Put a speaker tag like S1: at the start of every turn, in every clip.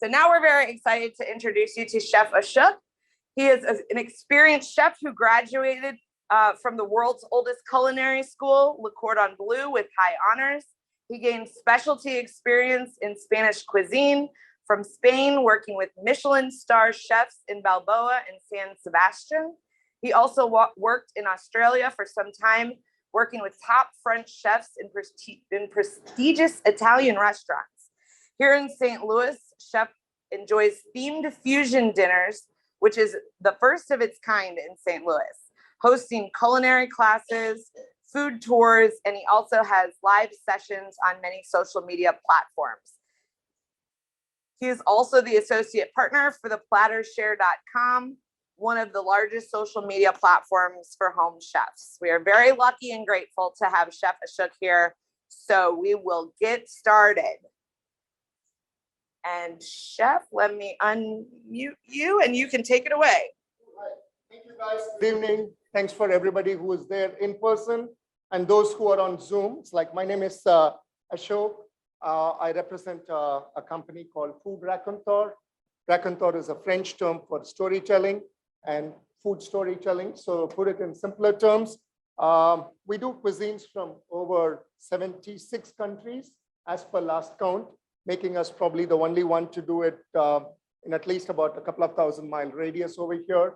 S1: So now we're very excited to introduce you to Chef Ashok. He is an experienced chef who graduated from the world's oldest culinary school, Le Cordon Bleu, with high honors. He gained specialty experience in Spanish cuisine from Spain, working with Michelin star chefs in Balboa and San Sebastian. He also worked in Australia for some time, working with top French chefs in prestigious Italian restaurants. Here in St. Louis, Chef enjoys themed fusion dinners, which is the first of its kind in St. Louis, hosting culinary classes, food tours, and he also has live sessions on many social media platforms. He is also the associate partner for the plattershare.com, one of the largest social media platforms for home chefs. We are very lucky and grateful to have Chef Ashok here. So we will get started. And Chef, let me unmute you and you can take it away.
S2: Thank you guys. Good evening. Thanks for everybody who is there in person and those who are on Zoom. It's like, my name is Ashok. I represent a company called Food Raconteur. Raconteur is a French term for storytelling and food storytelling. So put it in simpler terms, we do cuisines from over 76 countries as per last count, making us probably the only one to do it in at least about a couple of 1,000-mile radius over here.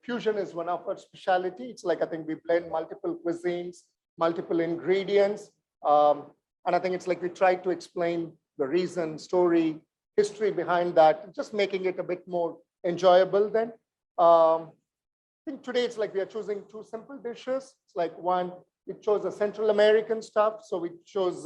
S2: Fusion is one of our specialty. It's like, I think we blend multiple cuisines, multiple ingredients. And I think it's like we try to explain the reason, story, history behind that, just making it a bit more enjoyable then. I think today it's like we are choosing two simple dishes. It's like one, we chose a Central American stuff. So we chose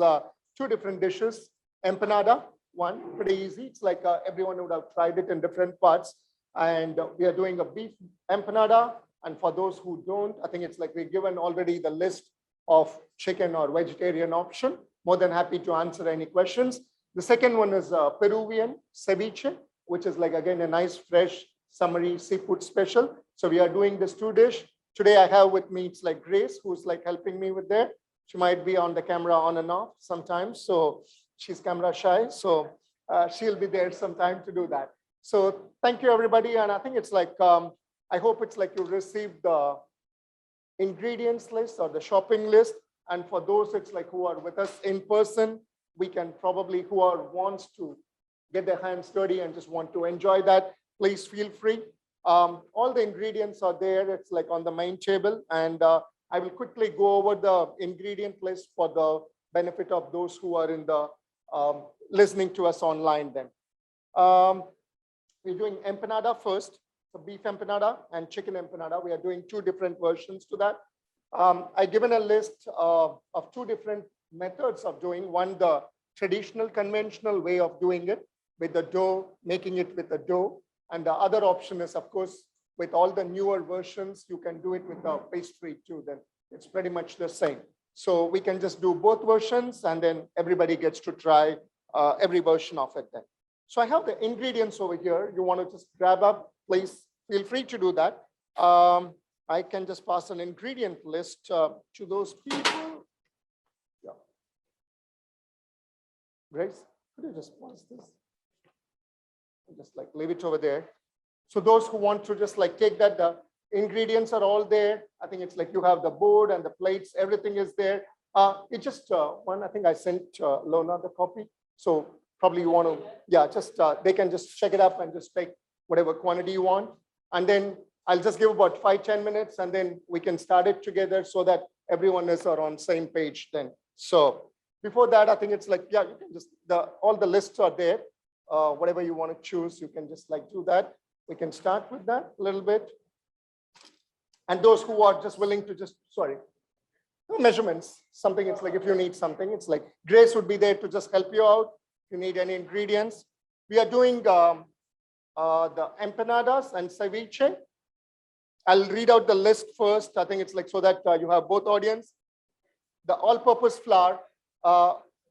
S2: two different dishes. Empanada, one, pretty easy. It's like everyone would have tried it in different parts. And we are doing a beef empanada. And for those who don't, I think it's like we've given already the list of chicken or vegetarian option. More than happy to answer any questions. The second one is Peruvian Ceviche, which is like, again, a nice, fresh, summery seafood special. So we are doing this two dish. Today I have with me, it's like Grace, who's like helping me with that. She might be on the camera on and off sometimes. So she's camera shy. So she'll be there sometime to do that. So thank you, everybody. And I think it's like, I hope it's like you received the ingredients list or the shopping list. And for those, it's like who are with us in person, we can probably, who are wants to get their hands dirty and just want to enjoy that, please feel free. All the ingredients are there. It's like on the main table. And I will quickly go over the ingredient list for the benefit of those who are in the listening to us online then. We're doing empanada first, so beef empanada and chicken empanada. We are doing two different versions to that. I've given a list of two different methods of doing. One, the traditional conventional way of doing it with the dough, making it with the dough. And the other option is, of course, with all the newer versions, you can do it with the pastry too. Then it's pretty much the same. So we can just do both versions and then everybody gets to try every version of it then. So I have the ingredients over here. You want to just grab up, please feel free to do that. I can just pass an ingredient list to those people. Yeah. Grace, could you just pass this? Just like leave it over there. So those who want to just like take that, the ingredients are all there. I think it's like you have the board and the plates, everything is there. It's just one, I think I sent Lona the copy. So probably you want to, yeah, just they can just check it up and just take whatever quantity you want. And then I'll just give about 5-10 minutes and then we can start it together so that everyone is on same page then. So before that, I think it's like, yeah, you can just, all the lists are there. Whatever you want to choose, you can just like do that. We can start with that a little bit. And those who are just willing to just, sorry, measurements, something, it's like if you need something, it's like Grace would be there to just help you out. If you need any ingredients. We are doing the empanadas and ceviche. I'll read out the list first. I think it's like so that you have both audience. The all-purpose flour,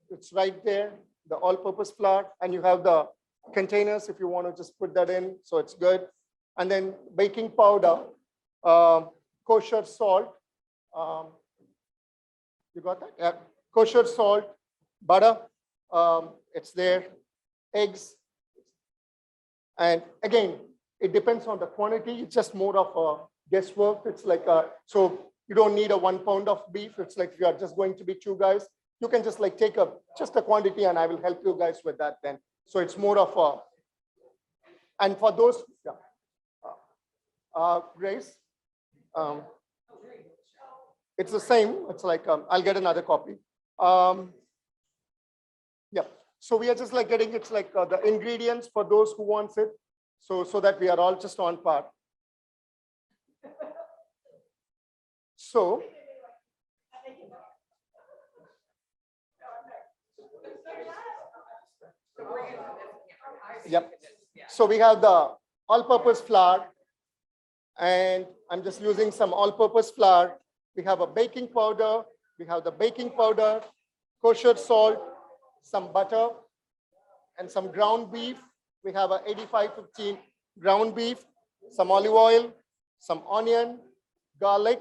S2: it's right there, the all-purpose flour, and you have the containers if you want to just put that in, so it's good. And then baking powder, kosher salt. You got that? Yeah. Kosher salt, butter, it's there. Eggs, And again, it depends on the quantity. It's just more of a guesswork. It's like so you don't need a 1 pound of beef. It's like if you are just going to be 2 guys, you can just like take just a quantity and I will help you guys with that then. So it's more of a, and for those, Grace, it's the same. It's like, I'll get another copy. Yeah, so we are just like getting, it's like the ingredients for those who wants it. So that we are all just on par. So, yep. So we have the all-purpose flour, and I'm just using some all-purpose flour. We have a baking powder. We have the baking powder, kosher salt, some butter, and some ground beef. We have a 85-15 ground beef, some olive oil, some onion, garlic,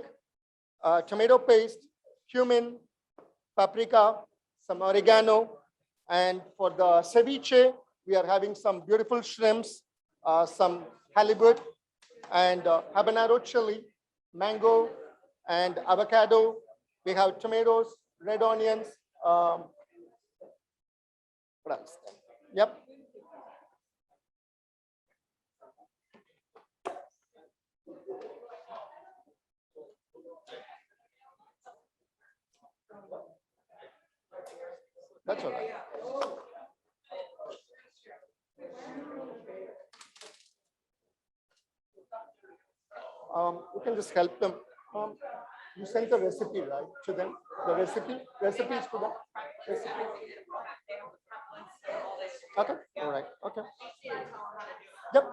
S2: tomato paste, cumin, paprika, some oregano. And for the ceviche, we are having some beautiful shrimps, some halibut, and habanero chili, mango, and avocado. We have tomatoes, red onions. What else? Yep. That's all right. You can just help them. You sent the recipe, right, to them? The recipes to them? Recipe. Okay, all right, okay. Yep.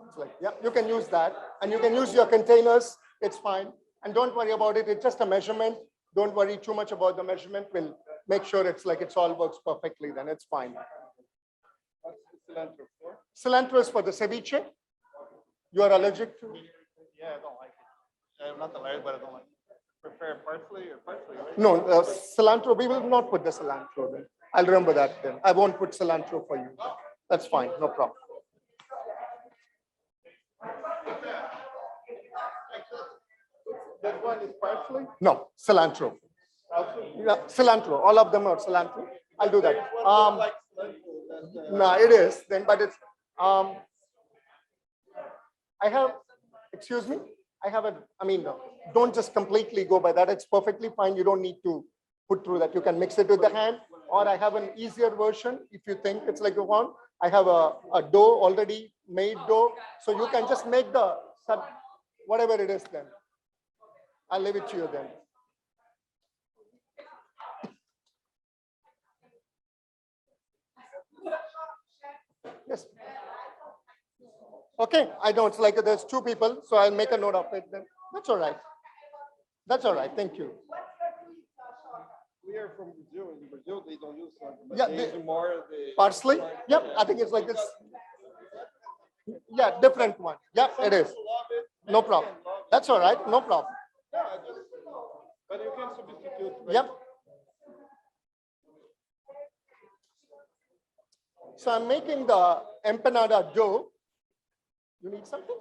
S2: It's like, yeah, you can use that. And you can use your containers. It's fine. And don't worry about it. It's just a measurement. Don't worry too much about the measurement. We'll make sure it's like it's all works perfectly. Then it's fine.
S3: What's the cilantro for?
S2: Cilantro is for the ceviche. You are allergic to?
S3: Yeah, I don't like it. I'm not allergic, but I don't like it. Prefer parsley or parsley, right?
S2: No, cilantro. We will not put the cilantro then. I'll remember that then. I won't put cilantro for you. That's fine. No problem.
S3: That one is parsley?
S2: No, cilantro. Yeah, cilantro. All of them are cilantro. I'll do that. No, it is then, but it's I have, excuse me, don't just completely go by that. It's perfectly fine. You don't need to put through that. You can mix it with the hand, or I have an easier version. If you think it's like you want, I have a dough already made dough. So you can just make the, whatever it is then. I'll leave it to you then. Yes. Okay, I know it's like there's 2 people, so I'll make a note of it then. That's all right. That's all right. Thank you.
S3: We are from Brazil. In Brazil, they don't use something, but
S2: Yeah,
S3: they use more the
S2: parsley? Yep, I think it's like this. Yeah, different one. Yep, it is. No problem. That's all right. No problem.
S3: Yeah, but you can substitute. Right?
S2: Yep. So I'm making the empanada dough. You need something?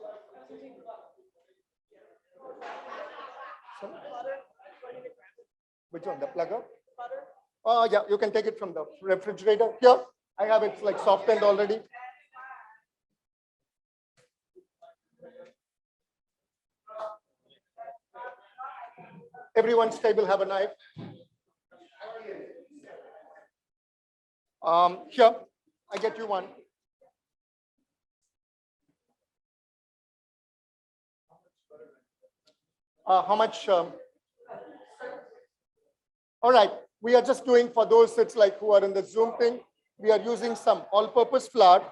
S2: Which one? The plugger? Oh, yeah, you can take it from the refrigerator. Here, I have it like softened already. Everyone's table have a knife. Here, I get you one. How much? All right, we are just doing for those it's like who are in the Zoom thing. We are using some all-purpose flour,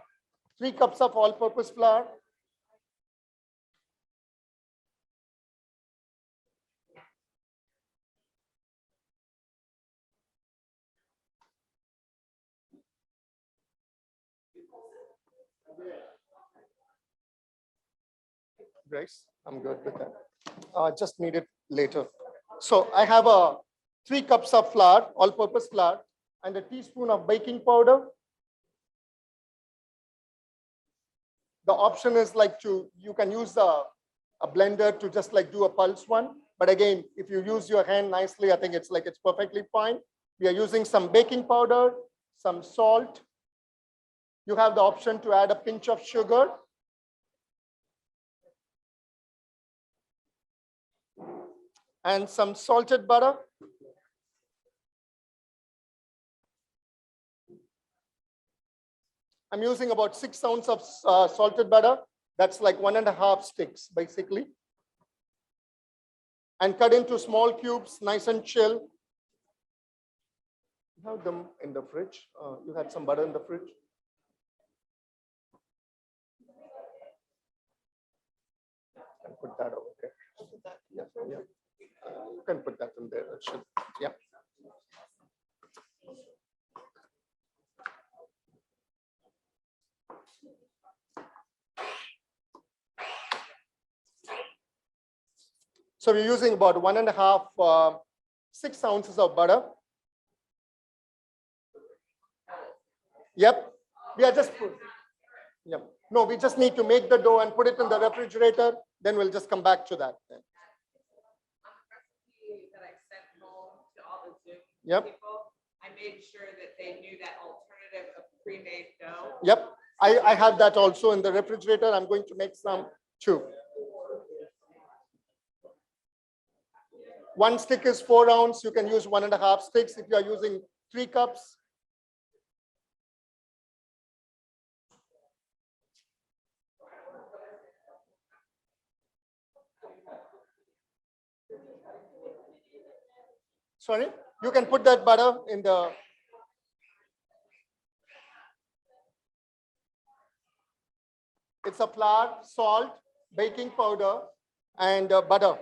S2: 3 cups of all-purpose flour. Grace, I'm good with that. Just need it later. So I have a 3 cups of flour, all-purpose flour, and a teaspoon of baking powder. The option is like you can use a blender to just like do a pulse one. But again, if you use your hand nicely, I think it's perfectly fine. We are using some baking powder, some salt. You have the option to add a pinch of sugar. And some salted butter. I'm using about 6 ounces of salted butter. That's like 1.5 sticks, basically. And cut into small cubes, nice and chill. You have them in the fridge. You had some butter in the fridge. I put that over there. Yeah, yeah. You can put that in there. That should, yeah. So we're using about 1.5, 6 ounces of butter. Yep. We are just, yep. No, we just need to make the dough and put it in the refrigerator. Then we'll just come back to that. Then.
S1: That I sent home to all the Zoom
S2: people,
S1: I made sure that they knew that alternative of pre-made dough.
S2: Yep. I have that also in the refrigerator. I'm going to make some too. 1 stick is 4 ounces. You can use 1.5 sticks if you are using 3 cups. Sorry, you can put that butter in the. It's a flour, salt, baking powder, and butter.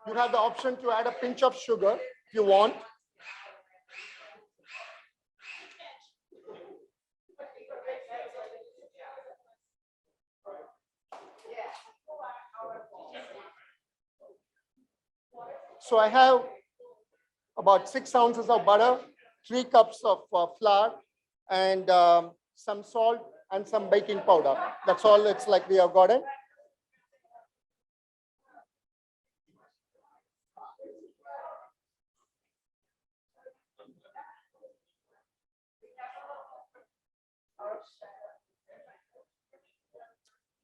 S2: You have the option to add a pinch of sugar if you want. So I have about 6 ounces of butter, 3 cups of flour, and some salt and some baking powder. That's all it's like we have got it.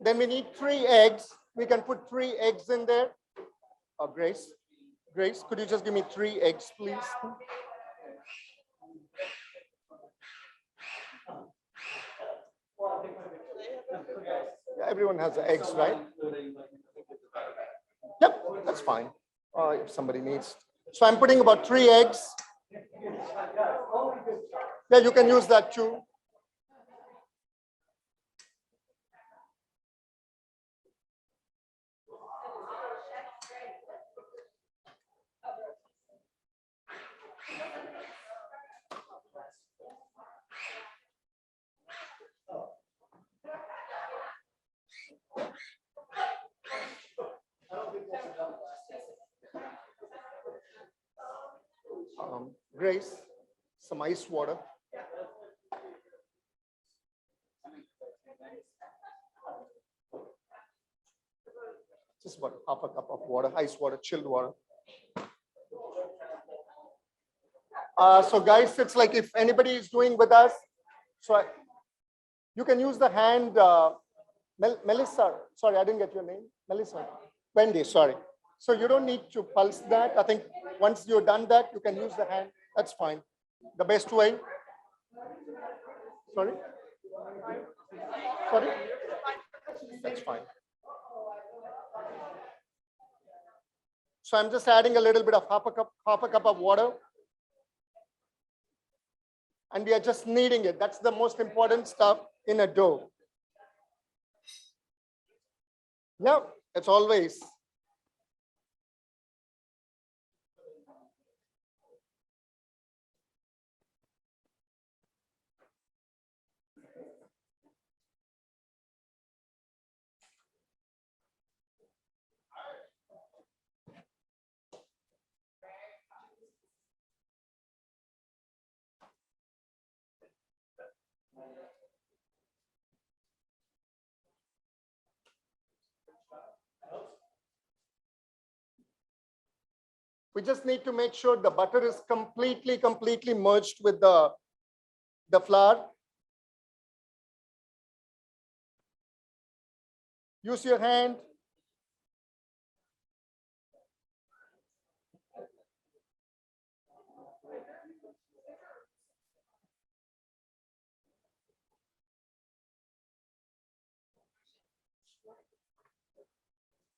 S2: Then we need 3 eggs. We can put 3 eggs in there. Grace, could you just give me 3 eggs, please? Yeah, everyone has eggs, right? Yep, that's fine. If somebody needs. So I'm putting about 3 eggs. Yeah, you can use that too. Grace, some ice water. Just about half a cup of water, ice water, chilled water. So guys, it's like if anybody is doing with us, so you can use the hand, Melissa, sorry, I didn't get your name. Melissa, Wendy, sorry. So you don't need to pulse that. I think once you've done that, you can use the hand. That's fine. The best way. Sorry? Sorry? That's fine. So I'm just adding a little bit of half a cup of water. And we are just kneading it. That's the most important stuff in a dough. Yeah, it's always. We just need to make sure the butter is completely merged with the flour. Use your hand.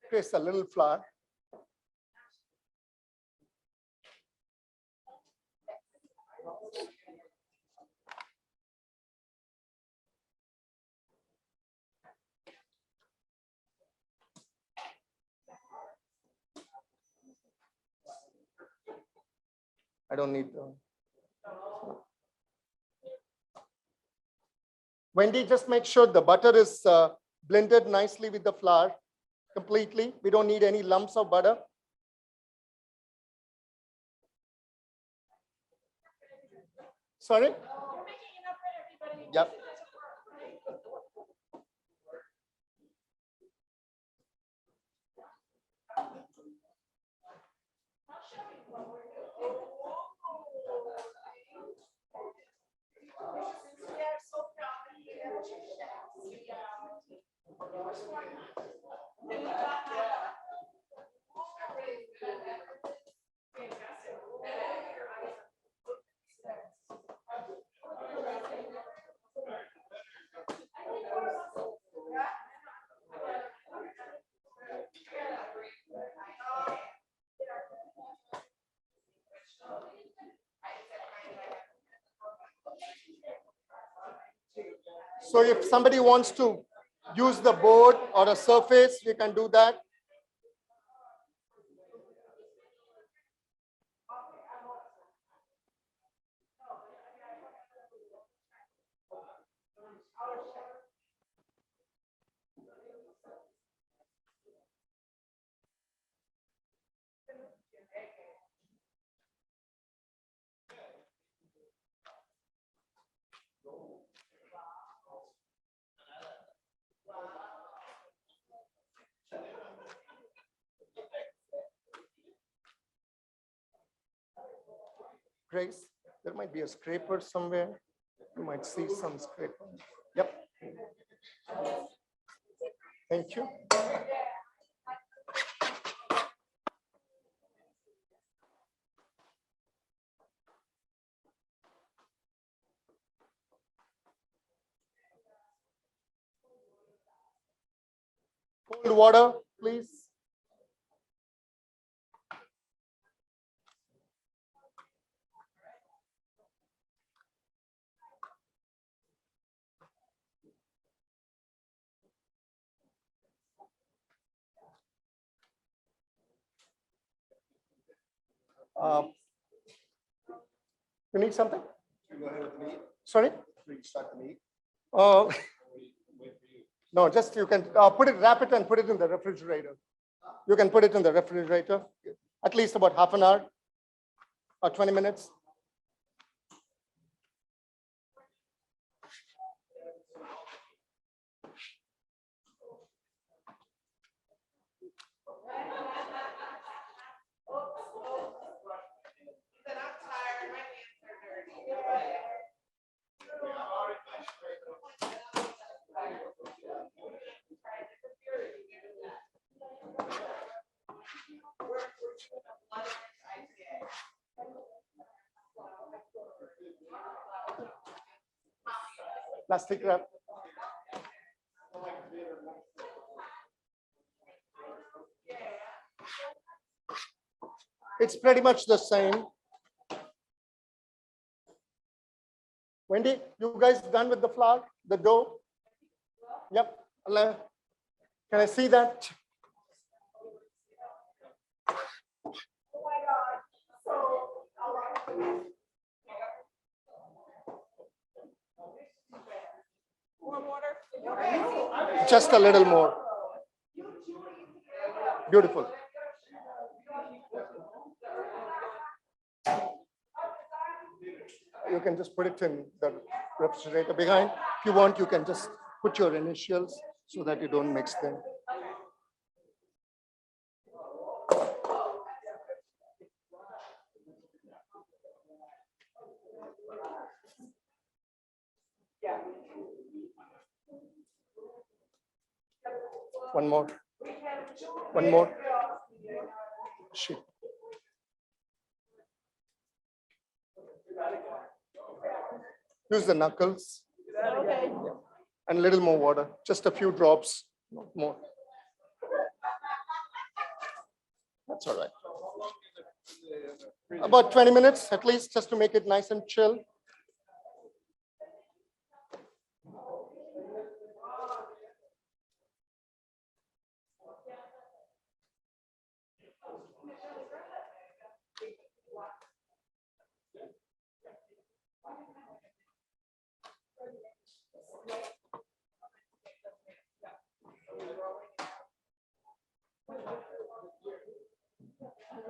S2: Place a little flour. I don't need the. Wendy, just make sure the butter is blended nicely with the flour completely. We don't need any lumps of butter. Sorry? Yep. So if somebody wants to use the board or a surface, we can do that. Grace, there might be a scraper somewhere. You might see some scraper. Yep. Thank you. Cold water, please. You need something?
S3: Go ahead with the meat.
S2: Sorry?
S3: We can start the meat.
S2: Wait for you. No, just you can put it, wrap it and put it in the refrigerator. You can put it in the refrigerator, at least about half an hour or 20 minutes. Plastic wrap. It's pretty much the same. Wendy, you guys done with the flour, the dough? Yep. Can I see that? Just a little more. Beautiful. You can just put it in the refrigerator behind. If you want, you can just put your initials so that you don't mix them. One more. One more. Shit. Use the knuckles.
S4: Okay.
S2: And a little more water, just a few drops, not more. That's all right. About 20 minutes at least, just to make it nice and chill.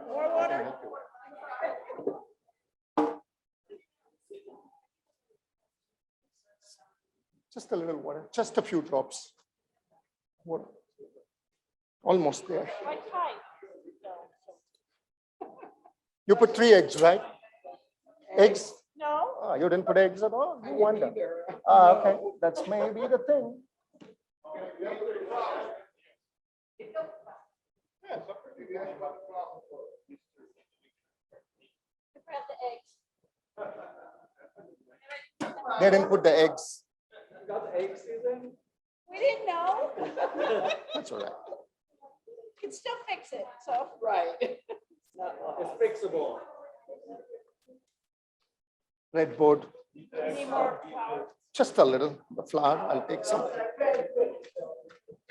S4: More water?
S2: Just a little water, just a few drops. Water. Almost there.
S4: Quite tight.
S2: You put 3 eggs, right? Eggs?
S4: No?
S2: Oh, you didn't put eggs at all? No wonder. Okay, that's maybe the thing.
S4: Grab the eggs.
S2: They didn't put the eggs.
S4: We didn't know.
S2: That's all right.
S4: Can still fix it, so.
S5: Right. It's fixable.
S2: Breadboard,
S4: Need more flour.
S2: just a little. The flour, I'll take some.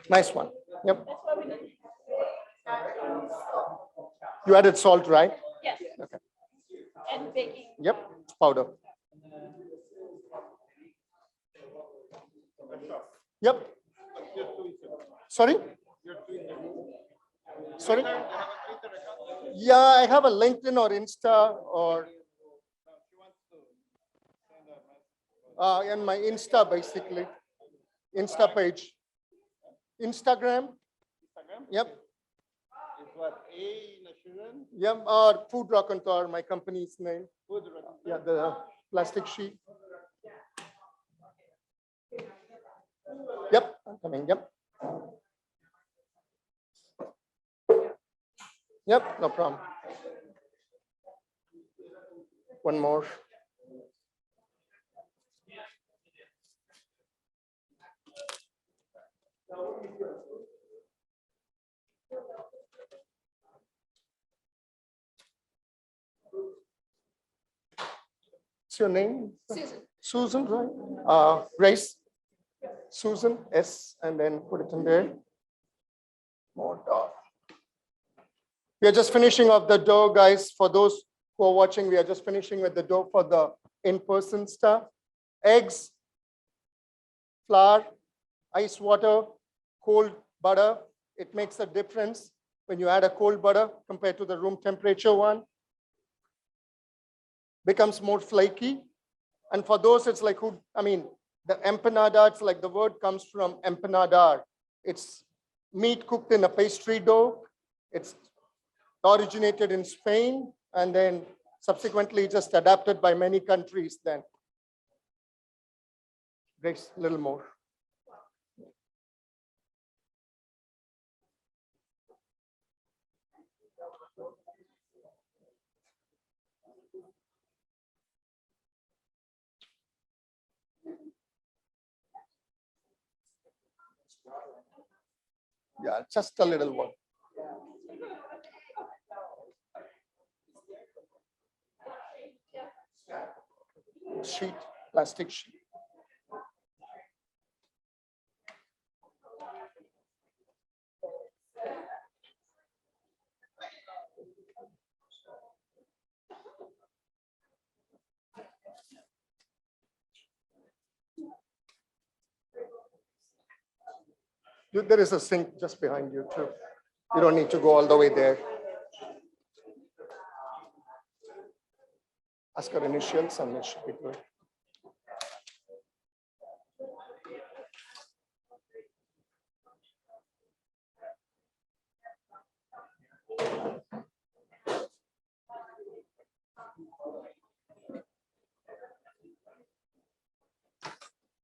S2: Nice one. Yep.
S4: That's what we need.
S2: You added salt, right?
S4: Yes.
S2: Okay.
S4: And baking.
S2: Yep, powder. Yep. Sorry? Sorry? Yeah, I have a LinkedIn or Insta or and my Insta basically. Insta page. Instagram? Yep.
S3: Is what, A Nasuran?
S2: Yep, or Food Raconteur, my company's name.
S3: Food Raconteur.
S2: Yeah, the plastic sheet. Yep, I'm coming, yep. Yep, no problem. One more. What's your name?
S4: Susan.
S2: Susan, right? Grace. Susan, S, and then put it in there. More dough. We are just finishing off the dough, guys. For those who are watching, we are just finishing with the dough for the in-person stuff. Eggs, flour, ice water, cold butter. It makes a difference when you add a cold butter compared to the room temperature one. Becomes more flaky. And for those, it's like the empanada, it's like the word comes from empanadar. It's meat cooked in a pastry dough. It's originated in Spain and then subsequently just adapted by many countries then. Grace, a little more. Yeah, just a little one. Sheet, plastic sheet. There is a sink just behind you too. You don't need to go all the way there. Ask her initials and it should be good.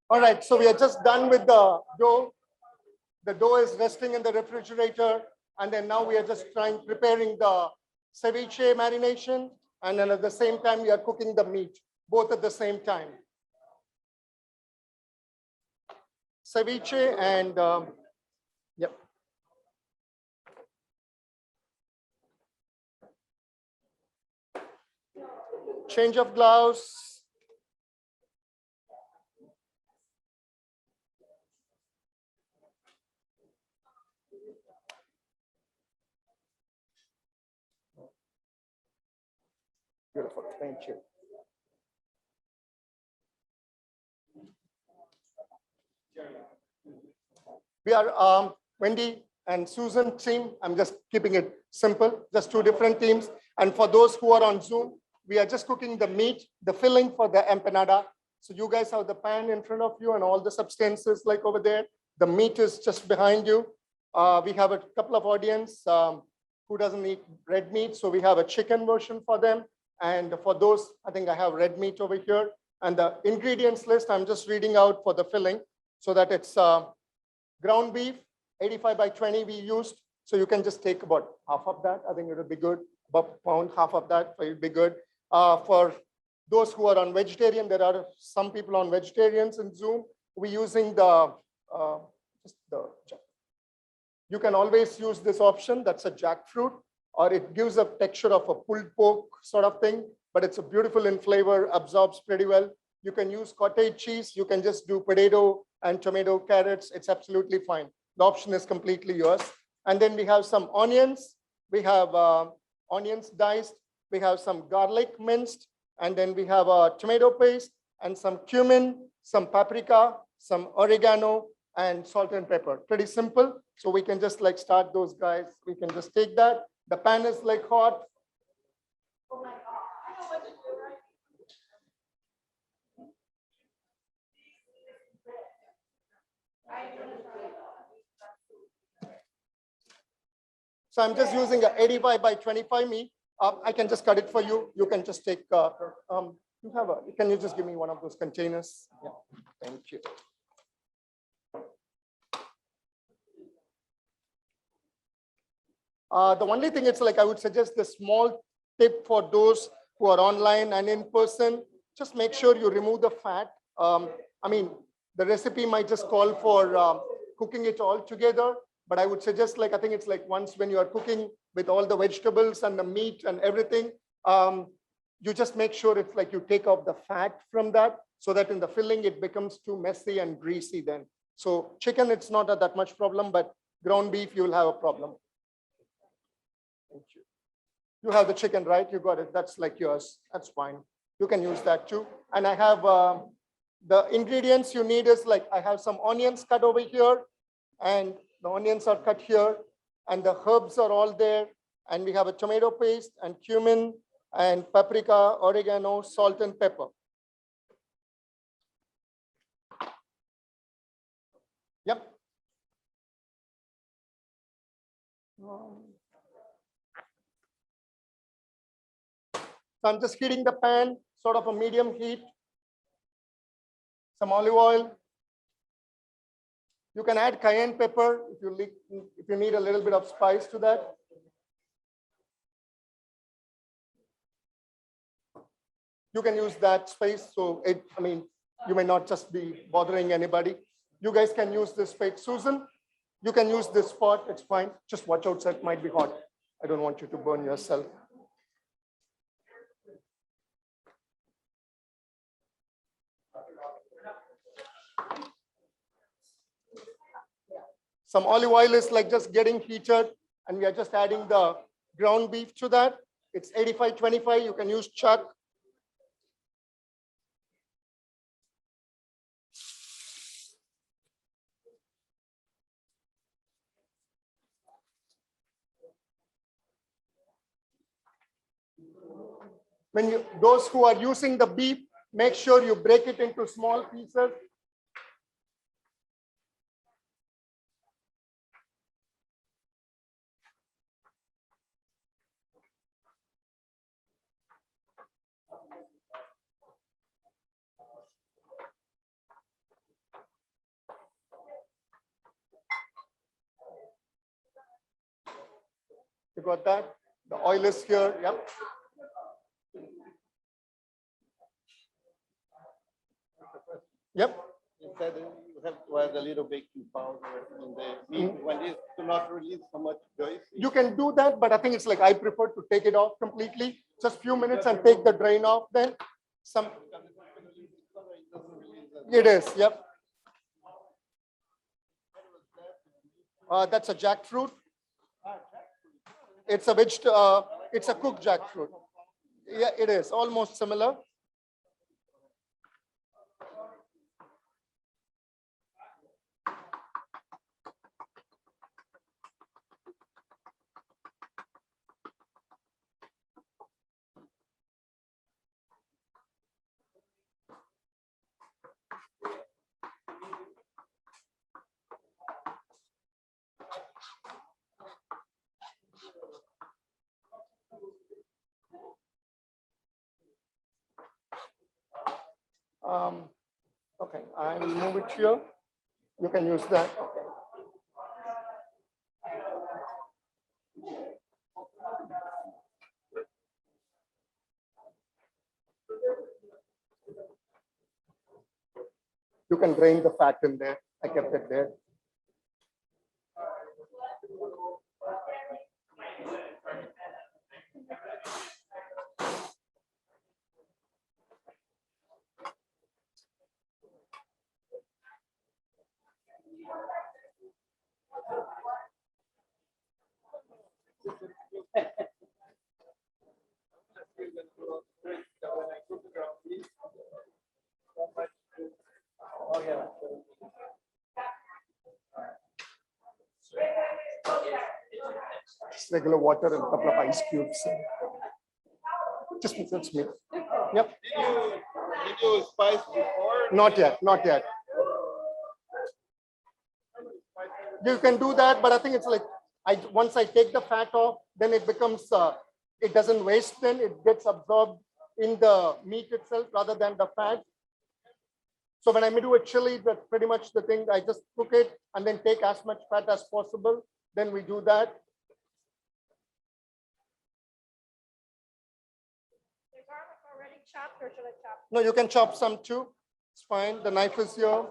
S2: All right, so we are just done with the dough. The dough is resting in the refrigerator. And then now we are just preparing the ceviche marination. And then at the same time, we are cooking the meat, both at the same time. Ceviche and, yep. Change of gloves. Beautiful, thank you. We are Wendy and Susan team. I'm just keeping it simple, just two different teams. And for those who are on Zoom, we are just cooking the meat, the filling for the empanada. So you guys have the pan in front of you and all the substances like over there. The meat is just behind you. We have a couple of audience who doesn't eat red meat. So we have a chicken version for them. And for those, I think I have red meat over here. And the ingredients list, I'm just reading out for the filling so that it's ground beef, 85 by 20 we used. So you can just take about half of that. I think it would be good. About a pound, half of that, so it would be good. For those who are on vegetarian, there are some people on vegetarians in Zoom. We're using you can always use this option. That's a jackfruit, or it gives a texture of a pulled pork sort of thing, but it's a beautiful in flavor, absorbs pretty well. You can use cottage cheese. You can just do potato and tomato, carrots. It's absolutely fine. The option is completely yours. And then we have some onions. We have onions diced. We have some garlic minced. And then we have a tomato paste and some cumin, some paprika, some oregano, and salt and pepper. Pretty simple. So we can just like start those guys. We can just take that. The pan is like hot.
S4: Oh my God, I know what to do, right?
S2: So I'm just using a 85 by 25 meat. I can just cut it for you. You can just take, can you just give me one of those containers? Yeah, thank you. The only thing it's like, I would suggest the small tip for those who are online and in person, just make sure you remove the fat. I mean, the recipe might just call for cooking it all together, but I would suggest like, I think it's like once when you are cooking with all the vegetables and the meat and everything, you just make sure it's like you take off the fat from that so that in the filling, it becomes too messy and greasy then. So chicken, it's not that much problem, but ground beef, you'll have a problem. Thank you. You have the chicken, right? You got it. That's like yours. That's fine. You can use that too. And I have the ingredients you need is like, I have some onions cut over here, and the onions are cut here, and the herbs are all there. And we have a tomato paste and cumin and paprika, oregano, salt and pepper. Yep. So I'm just heating the pan, sort of a medium heat. Some olive oil. You can add cayenne pepper if you need a little bit of spice to that. You can use that space. So you may not just be bothering anybody. You guys can use this space. Susan, you can use this pot. It's fine. Just watch outside. It might be hot. I don't want you to burn yourself. Some olive oil is like just getting heated, and we are just adding the ground beef to that. It's 85-25. You can use chuck. Those who are using the beef, make sure you break it into small pieces. You got that? The oil is here. Yep. Yep.
S3: You said you have to add a little baking powder in the meat when it to not release so much juice.
S2: You can do that, but I think it's like I prefer to take it off completely. Just few minutes and take the drain off. Then some. It is. Yep. That's a jackfruit. It's a it's a cooked jackfruit. Yeah, it is almost similar. Okay, I will move it here. You can use that. You can drain the fat in there. I kept it there.
S5: Oh, yeah.
S2: Just regular water and a couple of ice cubes. Just that's me. Yep.
S3: Did you spice before?
S2: Not yet. Not yet. You can do that, but I think it's like once I take the fat off, then it becomes it doesn't waste. Then it gets absorbed in the meat itself rather than the fat. So when I do a chili, that's pretty much the thing. I just cook it and then take as much fat as possible. Then we do that.
S4: Is garlic already chopped or should I chop?
S2: No, you can chop some too. It's fine. The knife is here.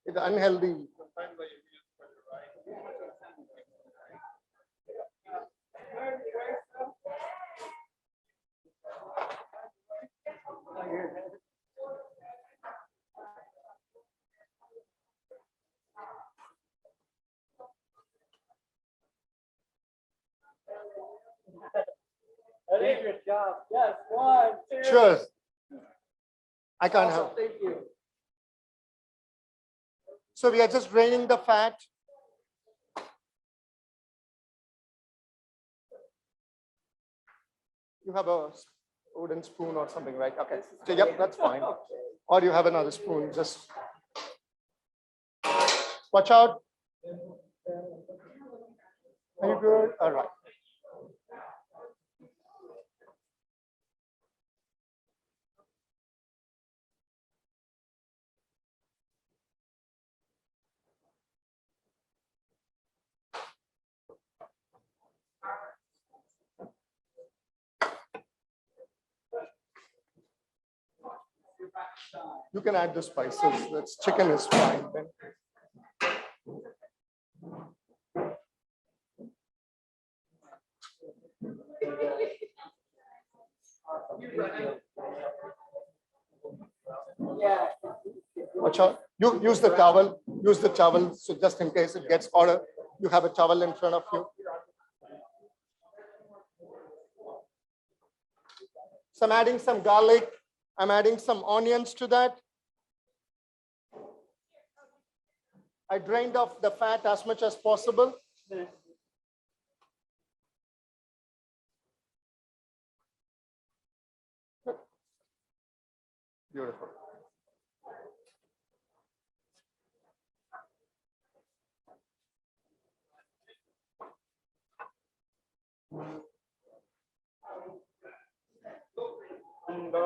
S2: It's unhealthy.
S5: An Adrian job. Yes, 1, 2.
S2: Cheers. I can't
S5: Awesome,
S2: help.
S5: thank you.
S2: So we are just draining the fat. You have a wooden spoon or something, right? Okay. So, yep, that's fine. Or you have another spoon. Just watch out. Are you good? All right. You can add the spices. That's chicken is fine then.
S5: Yeah.
S2: Watch out. You use the towel. Use the towel. So just in case it gets hotter, you have a towel in front of you. So I'm adding some garlic. I'm adding some onions to that. I drained off the fat as much as possible. Beautiful.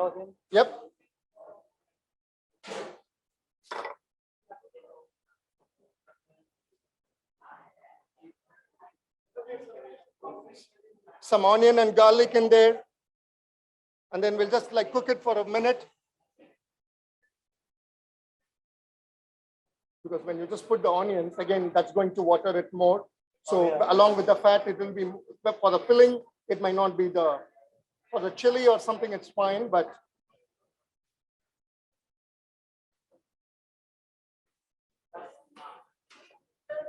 S5: oil again?
S2: Yep. Some onion and garlic in there. And then we'll just like cook it for a minute. Because when you just put the onions, again, that's going to water it more. So along with the fat, it will be, for the filling, it might not be for the chili or something, it's fine, but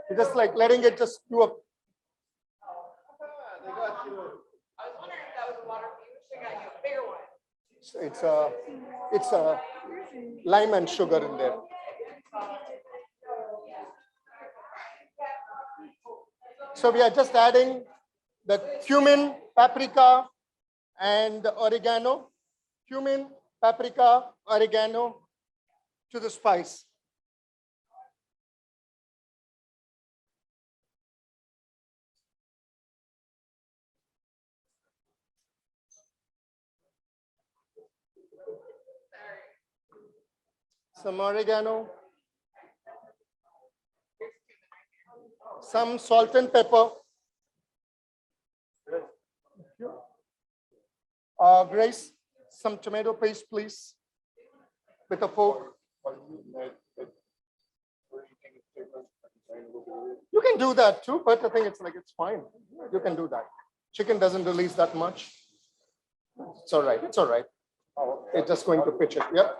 S2: you're just like letting it just do a.
S3: They got you.
S1: I was wondering if that was a water. We should have got you a bigger one.
S2: It's a lime and sugar in there. So we are just adding the cumin, paprika, and oregano. Cumin, paprika, oregano to the spice. Some oregano, some salt and pepper. Grace, some tomato paste, please, with a fork. You can do that too, but I think it's fine. You can do that. Chicken doesn't release that much. It's all right. It's all right. It's just going to pitch it. Yep.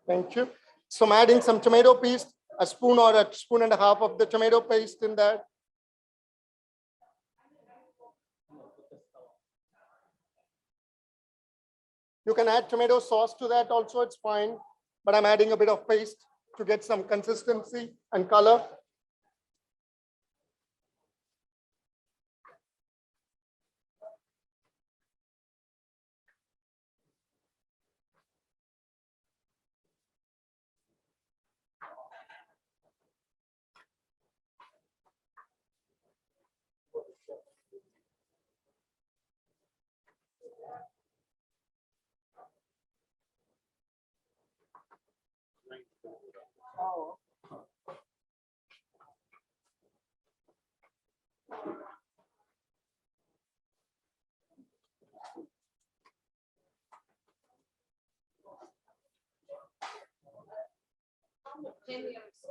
S2: Thank you. So I'm adding some tomato paste, a spoon or a spoon and a half of the tomato paste in there. You can add tomato sauce to that also, it's fine. But I'm adding a bit of paste to get some consistency and color.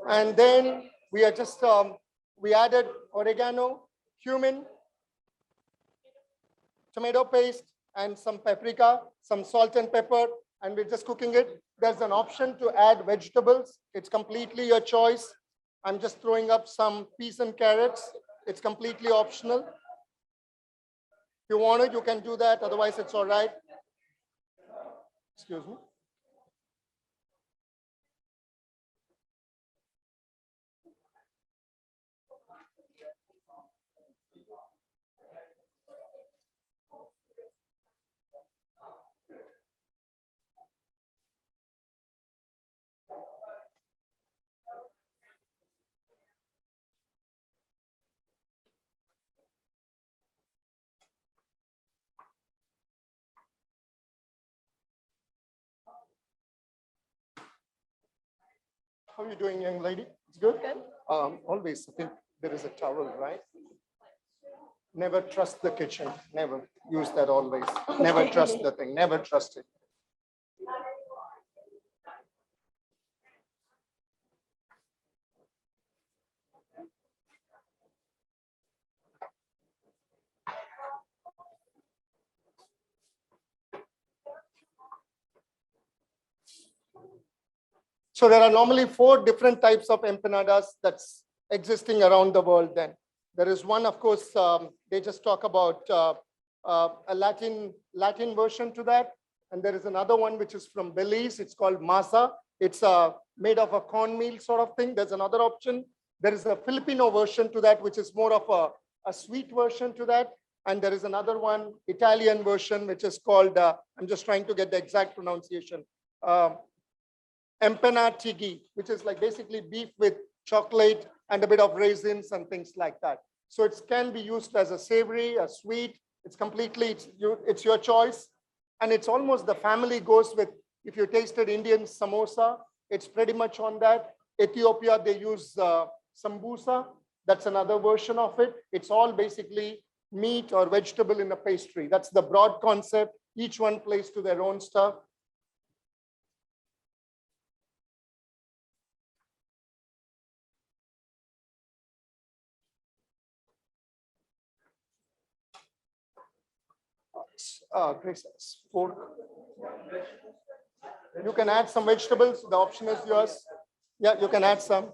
S2: And then we are just, we added oregano, cumin, tomato paste, and some paprika, some salt and pepper, and we're just cooking it. There's an option to add vegetables. It's completely your choice. I'm just throwing up some peas and carrots. It's completely optional. If you want it, you can do that. Otherwise, it's all right. Excuse me. How are you doing, young lady? It's good?
S1: Good.
S2: Always, I think there is a towel, right? Never trust the kitchen. Never use that always. Never trust the thing. Never trust it. So there are normally 4 different types of empanadas that's existing around the world then. There is one, of course, they just talk about a Latin version to that. And there is another one which is from Belize. It's called masa. It's made of a cornmeal sort of thing. There's another option. There is a Filipino version to that, which is more of a sweet version to that. And there is another one, Italian version, which is called, I'm just trying to get the exact pronunciation. Empanada, which is like basically beef with chocolate and a bit of raisins and things like that. So it can be used as a savory, a sweet. It's completely, it's your choice. And it's almost the family goes with, if you tasted Indian samosa, it's pretty much on that. Ethiopia, they use sambusa. That's another version of it. It's all basically meat or vegetable in a pastry. That's the broad concept. Each one plays to their own stuff. Grace, fork. You can add some vegetables. The option is yours. Yeah, you can add some.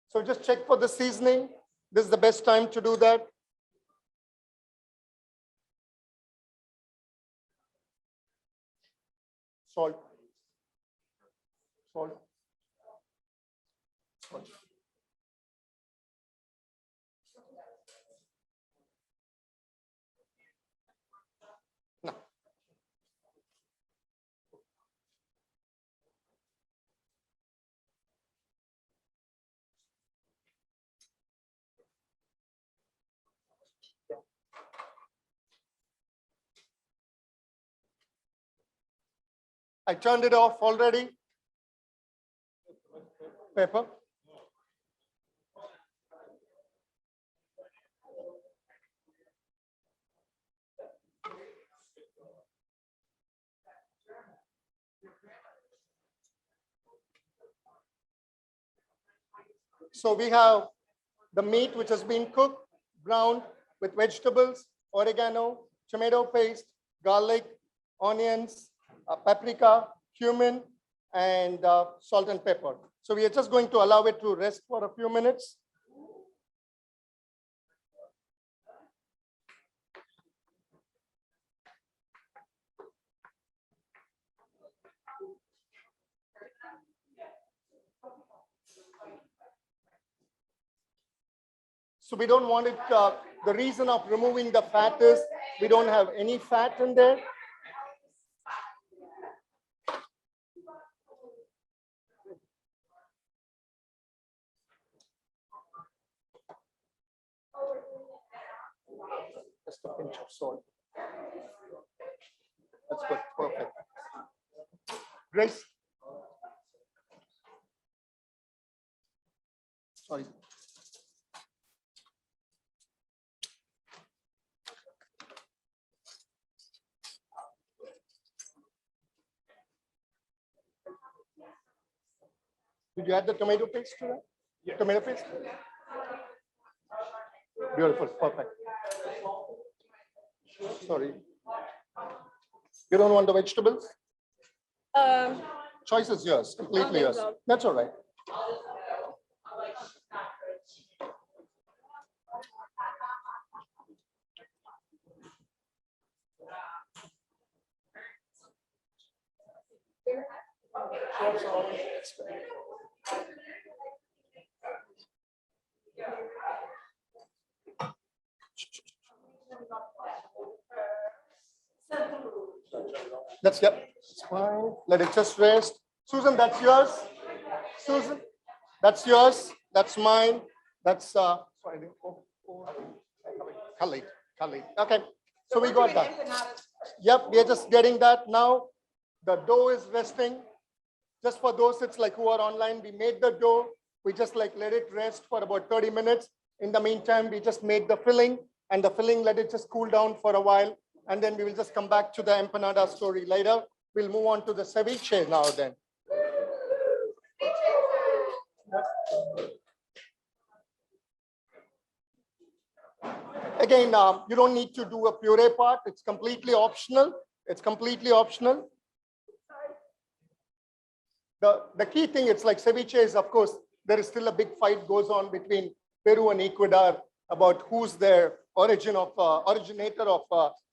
S2: So just check for the seasoning. This is the best time to do that. Salt. Salt. Salt. No. I turned it off already. Pepper. So we have the meat which has been cooked, browned with vegetables, oregano, tomato paste, garlic, onions, paprika, cumin, and salt and pepper. So we are just going to allow it to rest for a few minutes. So we don't want it, the reason of removing the fat is we don't have any fat in there. Just a pinch of salt. That's good, perfect. Grace. Sorry. Did you add the tomato paste to that? Yeah. Tomato paste? Beautiful, perfect. Sorry. You don't want the vegetables? Choice is yours, completely yours. That's all right. That's, yep, it's fine. Let it just rest. Susan, that's yours. Susan, that's yours. That's mine. That's, sorry, Khalid. Okay, so we got that. Yep, we are just getting that now. The dough is resting. Just for those, it's like who are online, we made the dough. We just like let it rest for about 30 minutes. In the meantime, we just made the filling, and the filling, let it just cool down for a while. And then we will just come back to the empanada story later. We'll move on to the ceviche now then. Again, you don't need to do a puree part. It's completely optional. It's completely optional. The key thing, it's like ceviche is, of course, there is still a big fight goes on between Peru and Ecuador about who's their originator of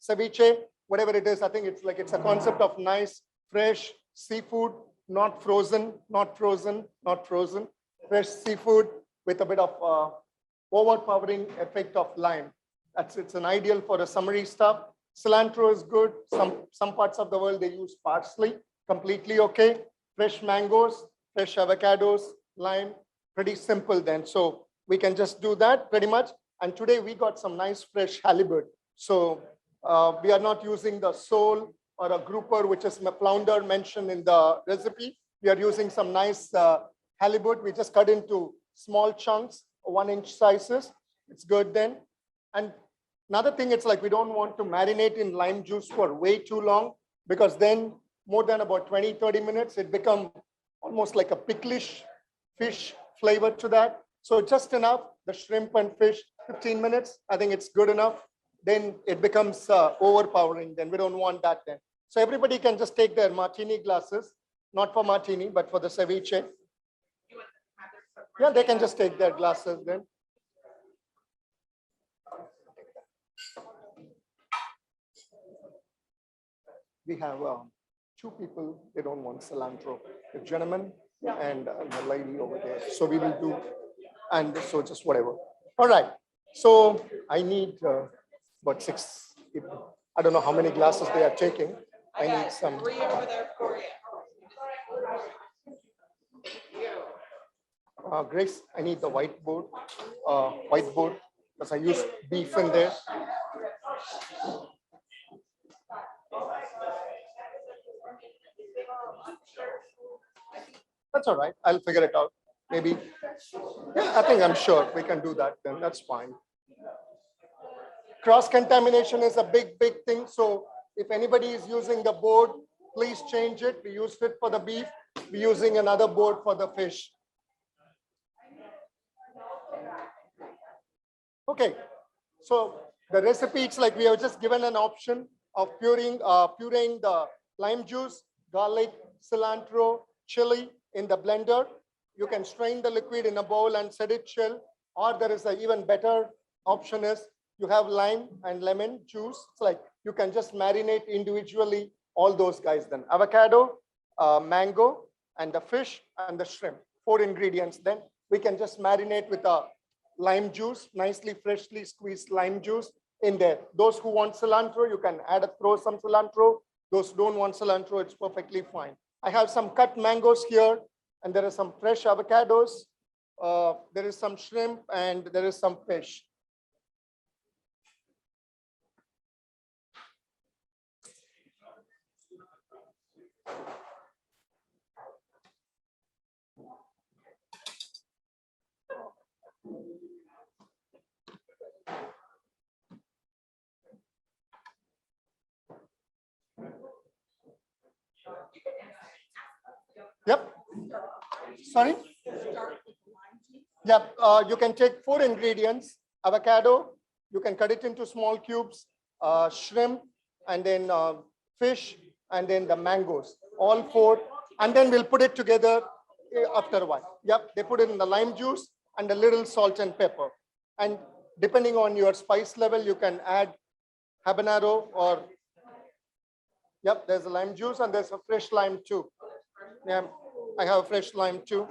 S2: ceviche, whatever it is. I think it's like, it's a concept of nice, fresh seafood, not frozen, fresh seafood with a bit of overpowering effect of lime. It's an ideal for the summery stuff. Cilantro is good. Some parts of the world, they use parsley, completely okay. Fresh mangoes, fresh avocados, lime, pretty simple then. So we can just do that pretty much. And today we got some nice fresh halibut. So we are not using the sole or a grouper, which is flounder mentioned in the recipe. We are using some nice halibut. We just cut into small chunks, 1-inch sizes. It's good then. And another thing, it's like we don't want to marinate in lime juice for way too long, because then more than about 20-30 minutes, it becomes almost like a picklish fish flavor to that. So just enough, the shrimp and fish, 15 minutes, I think it's good enough. Then it becomes overpowering. Then we don't want that then. So everybody can just take their martini glasses, not for martini, but for the ceviche. Yeah, they can just take their glasses then. We have 2 people, they don't want cilantro, the gentleman and the lady over there. So we will do, and so just whatever. All right, so I need about 6 people. I don't know how many glasses they are taking. I need some.
S1: 3 over there for you.
S2: Grace, I need the whiteboard, because I use beef in there. That's all right. I'll figure it out. Maybe. Yeah, I'm sure we can do that then. That's fine. Cross-contamination is a big thing. So if anybody is using the board, please change it. We used it for the beef. We're using another board for the fish. Okay. So the recipe, it's like we have just given an option of pureeing the lime juice, garlic, cilantro, chili in the blender. You can strain the liquid in a bowl and set it chill. Or there is an even better option is you have lime and lemon juice. It's like you can just marinate individually all those guys then. Avocado, mango, and the fish and the shrimp. 4 ingredients. Then we can just marinate with a lime juice, nicely freshly squeezed lime juice in there. Those who want cilantro, you can throw some cilantro. Those who don't want cilantro, it's perfectly fine. I have some cut mangoes here, and there are some fresh avocados. There is some shrimp, and there is some fish. Yep. Sorry? Yep. You can take 4 ingredients. Avocado, you can cut it into small cubes. Shrimp, and then fish, and then the mangoes. All 4. And then we'll put it together after a while. Yep. They put it in the lime juice and a little salt and pepper. And depending on your spice level, you can add habanero or, yep, there's a lime juice and there's a fresh lime too. Yeah, I have a fresh lime too.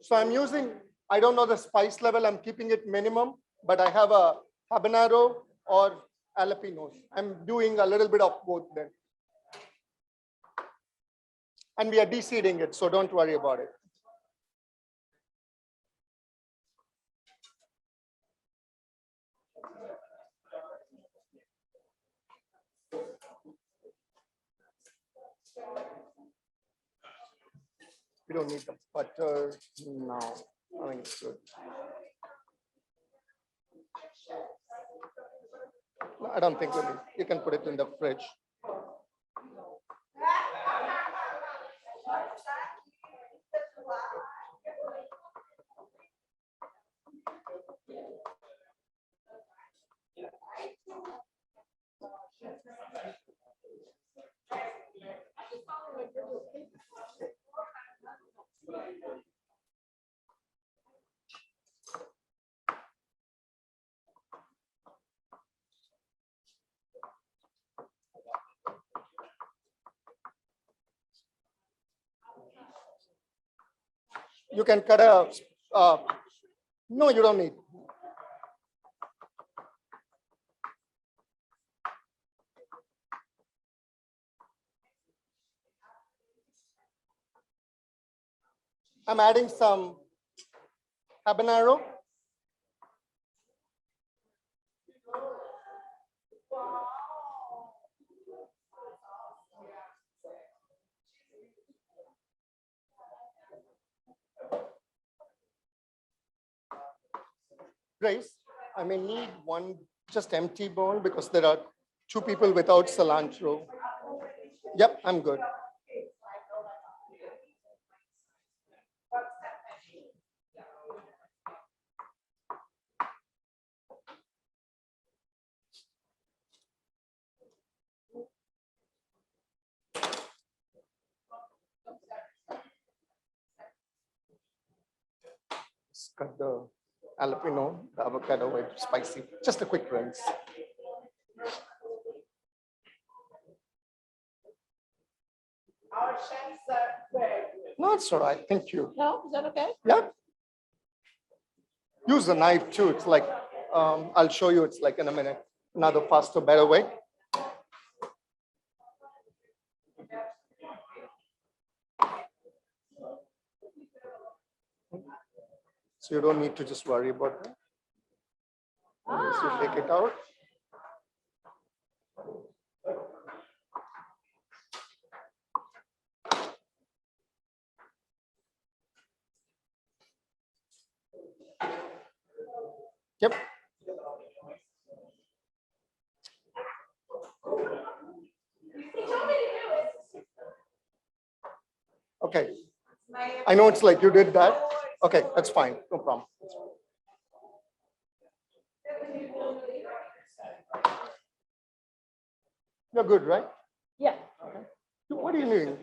S2: So I'm using, I don't know the spice level, I'm keeping it minimum, but I have a habanero or jalapenos. I'm doing a little bit of both then. And we are de-seeding it, so don't worry about it. We don't need the butter now. I think it's good. No, I don't think we need. You can put it in the fridge. You can cut a, no, you don't need. I'm adding some habanero. Grace, I may need one just empty bowl because there are two people without cilantro. Yep, I'm good. Just cut the jalapeno, the avocado with spicy. Just a quick rinse.
S4: Our chefs are very good.
S2: No, it's all right. Thank you.
S4: No, is that okay?
S2: Yeah. Use the knife too. It's like, I'll show you, it's like in a minute. Another faster, better way. So you don't need to just worry about that. Once you take it out. Yep. Okay. I know it's like you did that. Okay, that's fine. No problem. You're good, right?
S4: Yeah.
S2: What are you doing?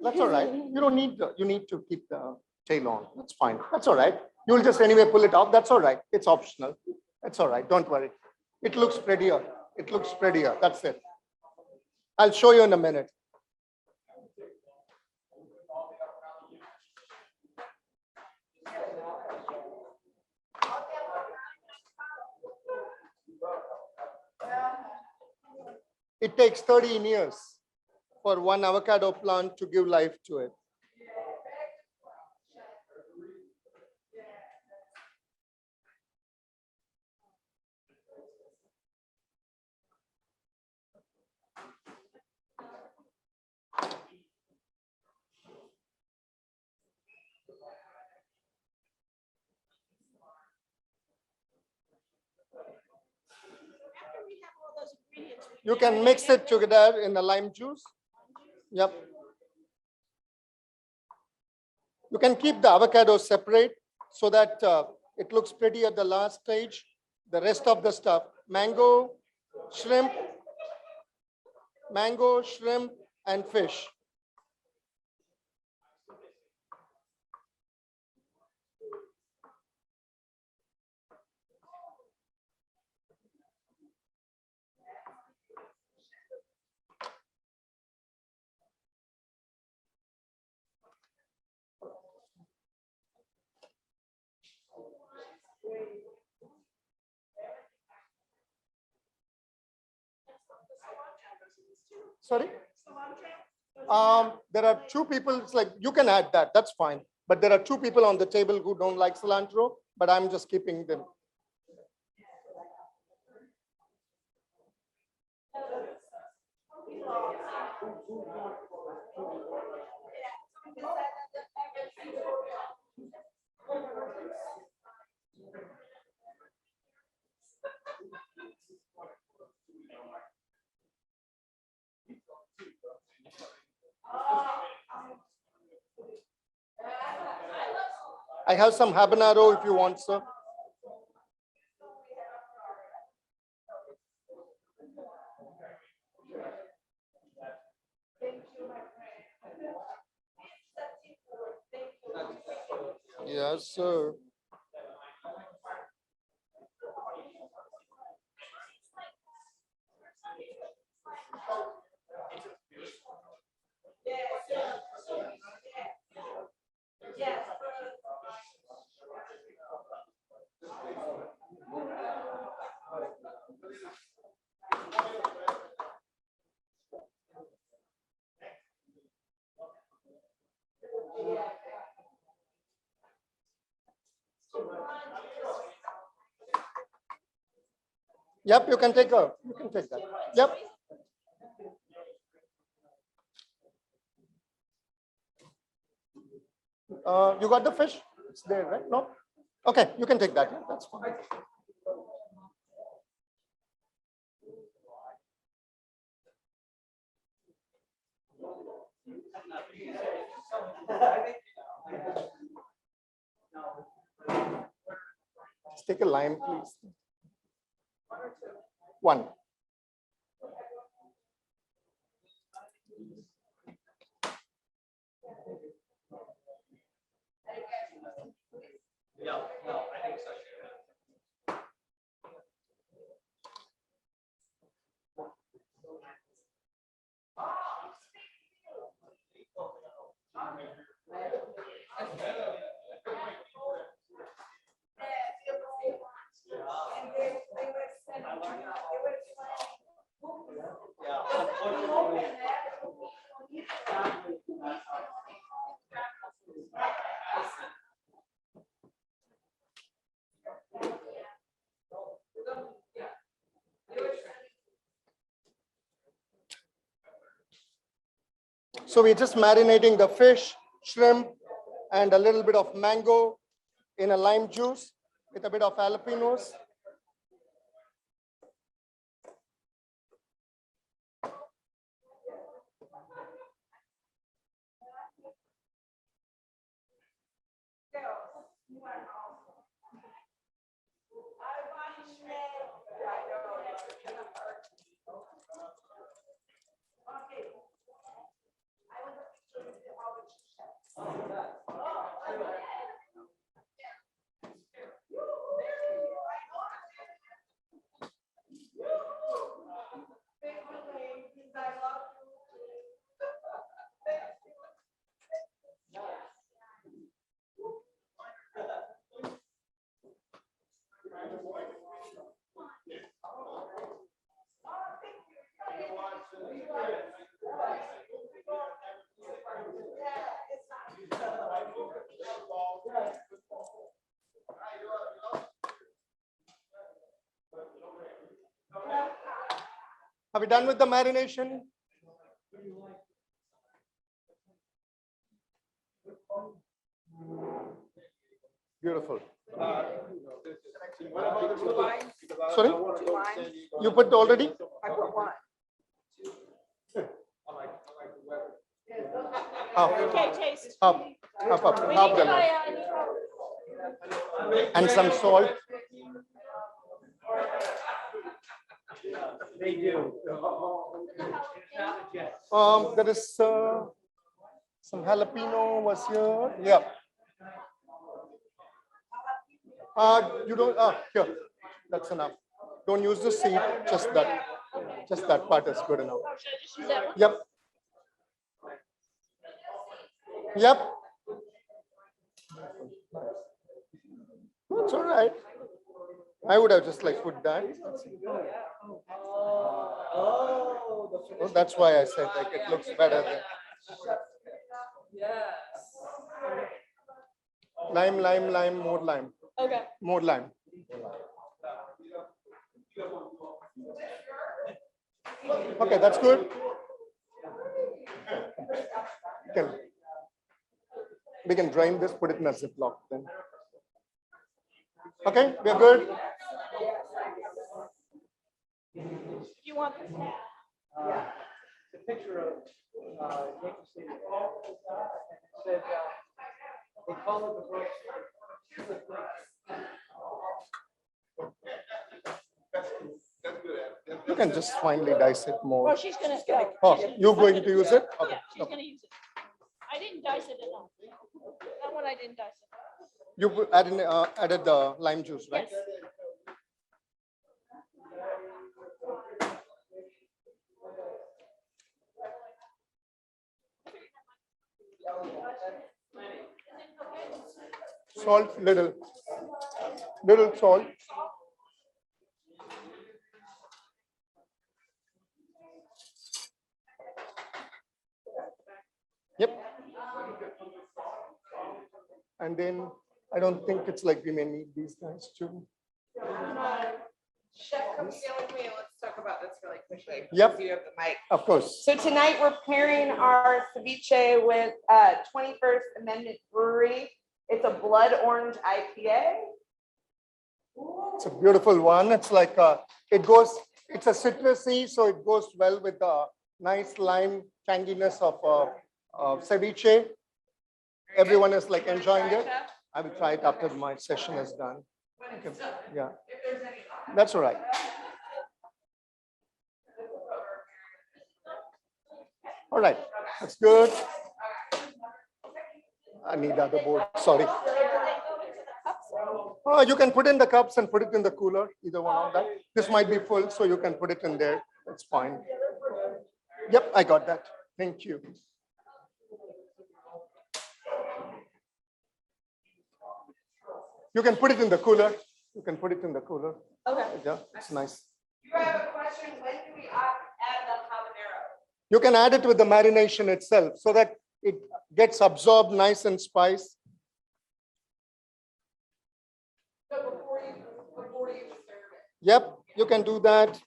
S2: That's all right. You don't need you need to keep the tail on. That's fine. That's all right. You'll just anyway pull it off. That's all right. It's optional. That's all right. Don't worry. It looks prettier. It looks prettier. That's it. I'll show you in a minute. It takes 13 years for one avocado plant to give life to it. You can mix it together in the lime juice. Yep. You can keep the avocado separate so that it looks pretty at the last stage. The rest of the stuff, mango, shrimp, and fish. Sorry? There are two people, it's like, you can add that, that's fine. But there are two people on the table who don't like cilantro, but I'm just keeping them. I have some habanero if you want, sir. Yes, sir. Yep, you can take that. Yep. You got the fish? It's there, right? No? Okay, you can take that. Yeah, that's fine. Just take a lime, please. One. So we're just marinating the fish, shrimp, and a little bit of mango in a lime juice with a bit of jalapenos. Are we done with the marination? Beautiful. Sorry? You put already?
S1: I put one.
S4: Okay, taste.
S2: Up.
S4: We
S2: Half
S4: need
S2: the
S4: to
S2: lemon. And some salt.
S5: They do.
S2: There is some jalapeno was here. Yeah. You don't. Here. That's enough. Don't use the seed. Just that. Just that part is good enough.
S4: Should I just use that one?
S2: Yep. Yep. That's all right. I would have just like put that. Well, that's why I said like it looks better than lime, lime, lime, more lime,
S4: Okay.
S2: more lime. Okay, that's good. We can drain this, put it in a Ziploc then. Okay, we are good.
S4: You want this?
S5: The picture of Yankee Stadium. It said, they call it the World Series.
S2: You can just finely dice it more.
S4: Oh, she's gonna.
S2: Oh, you're going to use it? Okay.
S4: Yeah, she's gonna use it. I didn't dice it enough. That one I didn't dice it.
S2: You added the lime juice, right?
S4: Yes.
S2: Salt, little salt. Yep. And then I don't think it's like we may need these guys too.
S1: Chef, come sit with me and let's talk about this really quickly.
S2: Yep.
S1: You have the mic.
S2: Of course.
S1: So tonight we're pairing our ceviche with 21st Amendment Brewery. It's a blood orange IPA.
S2: It's a beautiful one. It's like it's a citrusy, so it goes well with the nice lime tanginess of ceviche. everyone is like enjoying it. I will try it after my session is done. Okay. Yeah, that's all right. All right, that's good. I need the other board, sorry. Oh, you can put in the cups and put it in the cooler, either one of that. This might be full, so you can put it in there. That's fine. Yep, I got that. Thank you. You can put it in the cooler. You can put it in the cooler.
S1: Okay.
S2: Yeah, it's nice.
S1: You have a question, when do we add the habanero?
S2: You can add it with the marination itself so that it gets absorbed nice and spice.
S1: So before you serve it.
S2: Yep, you can do that.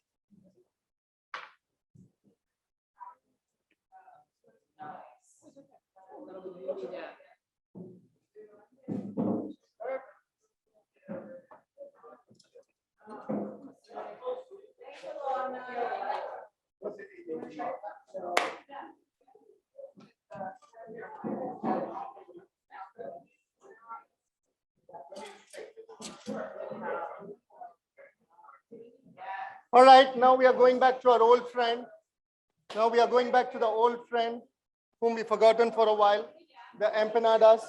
S2: All right, now we are going back to our old friend. Now we are going back to the old friend whom we forgotten for a while, the empanadas.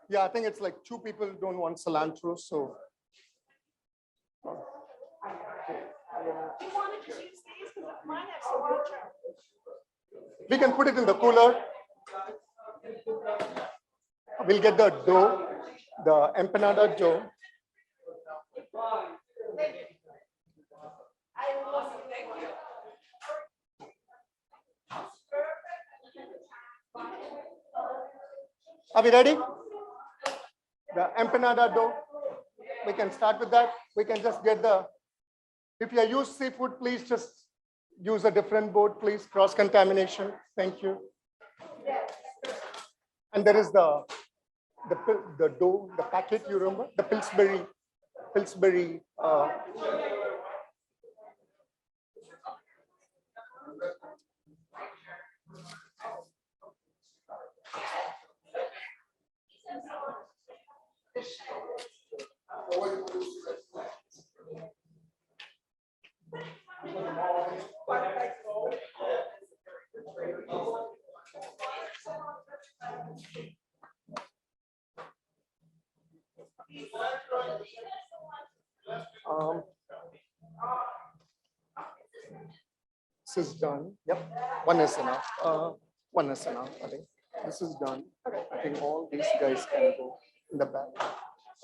S2: Yeah, I think it's like 2 people don't want cilantro, so.
S4: Do you want to just use these? Because mine have cilantro.
S2: We can put it in the cooler. We'll get the dough, the empanada dough. Are we ready? The empanada dough. We can start with that. We can just get the, if you use seafood, please just use a different board, please. Cross-contamination. Thank you. And there is the dough, the packet, you remember? The Pillsbury. This is done. Yep, one is enough. One is enough. I think this is done. I think all these guys can go in the back.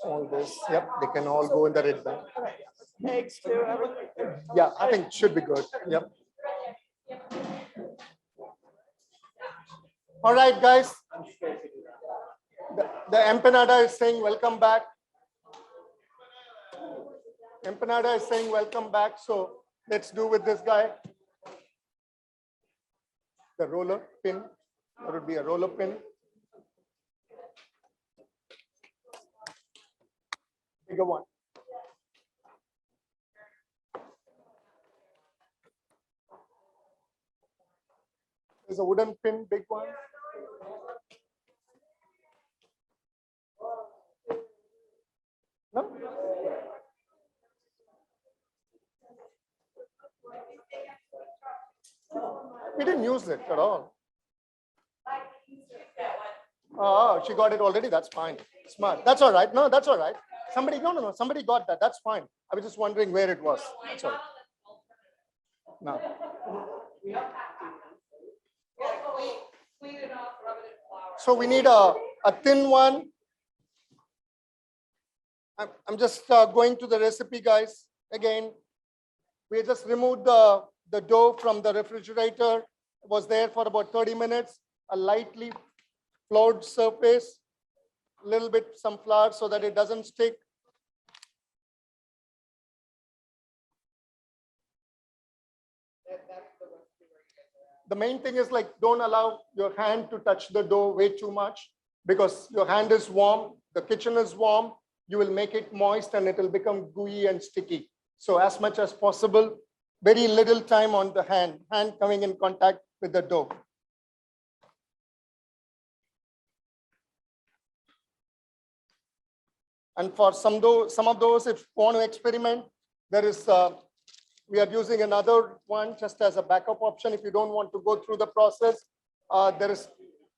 S2: All this, yep, they can all go in the red bag.
S4: Eggs too, everything.
S2: Yeah, I think it should be good. Yep. All right, guys. The empanada is saying welcome back. Empanada is saying welcome back. So let's do with this guy. The roller pin. There would be a roller pin. Bigger one. There's a wooden pin, big one. No? We didn't use it at all. Oh, she got it already. That's fine. Smart. That's all right. No, that's all right. Somebody, no. Somebody got that. That's fine. I was just wondering where it was. That's all right. No. So we need a thin one. I'm just going to the recipe, guys. Again, we just removed the dough from the refrigerator. It was there for about 30 minutes. A lightly floured surface, a little bit some flour so that it doesn't stick. The main thing is like, don't allow your hand to touch the dough way too much because your hand is warm, the kitchen is warm, you will make it moist and it will become gooey and sticky. So as much as possible, very little time on the hand coming in contact with the dough. And for some of those, if you want to experiment, there is, we are using another one just as a backup option. If you don't want to go through the process, there is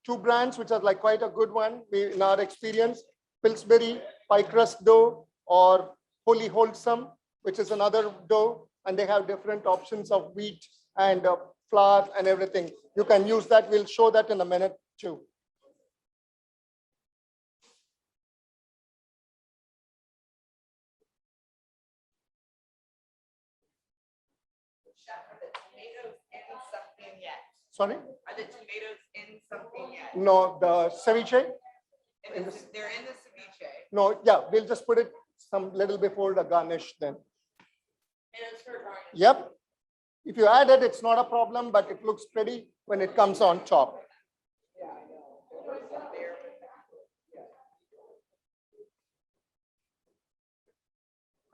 S2: 2 brands, which are like quite a good one in our experience, Pillsbury pie crust dough or Holy Wholesome, which is another dough, and they have different options of wheat and flour and everything. You can use that. We'll show that in a minute too.
S1: Chef, are the tomatoes in something yet?
S2: Sorry?
S1: Are the tomatoes in something yet?
S2: No, the ceviche?
S1: They're in the ceviche.
S2: No, yeah, we'll just put it some little before the garnish then.
S1: Tomatoes for garnish.
S2: Yep. If you add it, it's not a problem, but it looks pretty when it comes on top.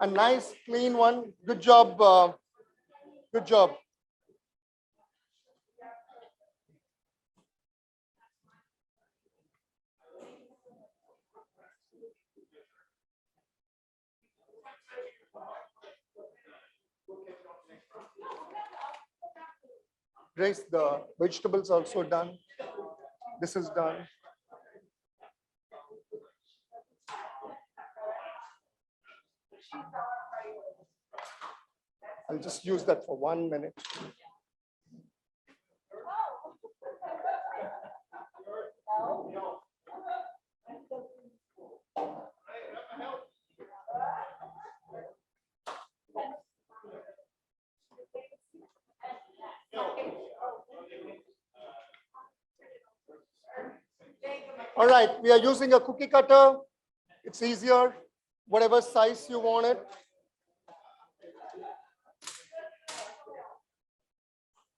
S2: A nice, clean one. Good job. Good job. Grace, the vegetables also done. This is done. I'll just use that for 1 minute. All right, we are using a cookie cutter. It's easier, whatever size you want it.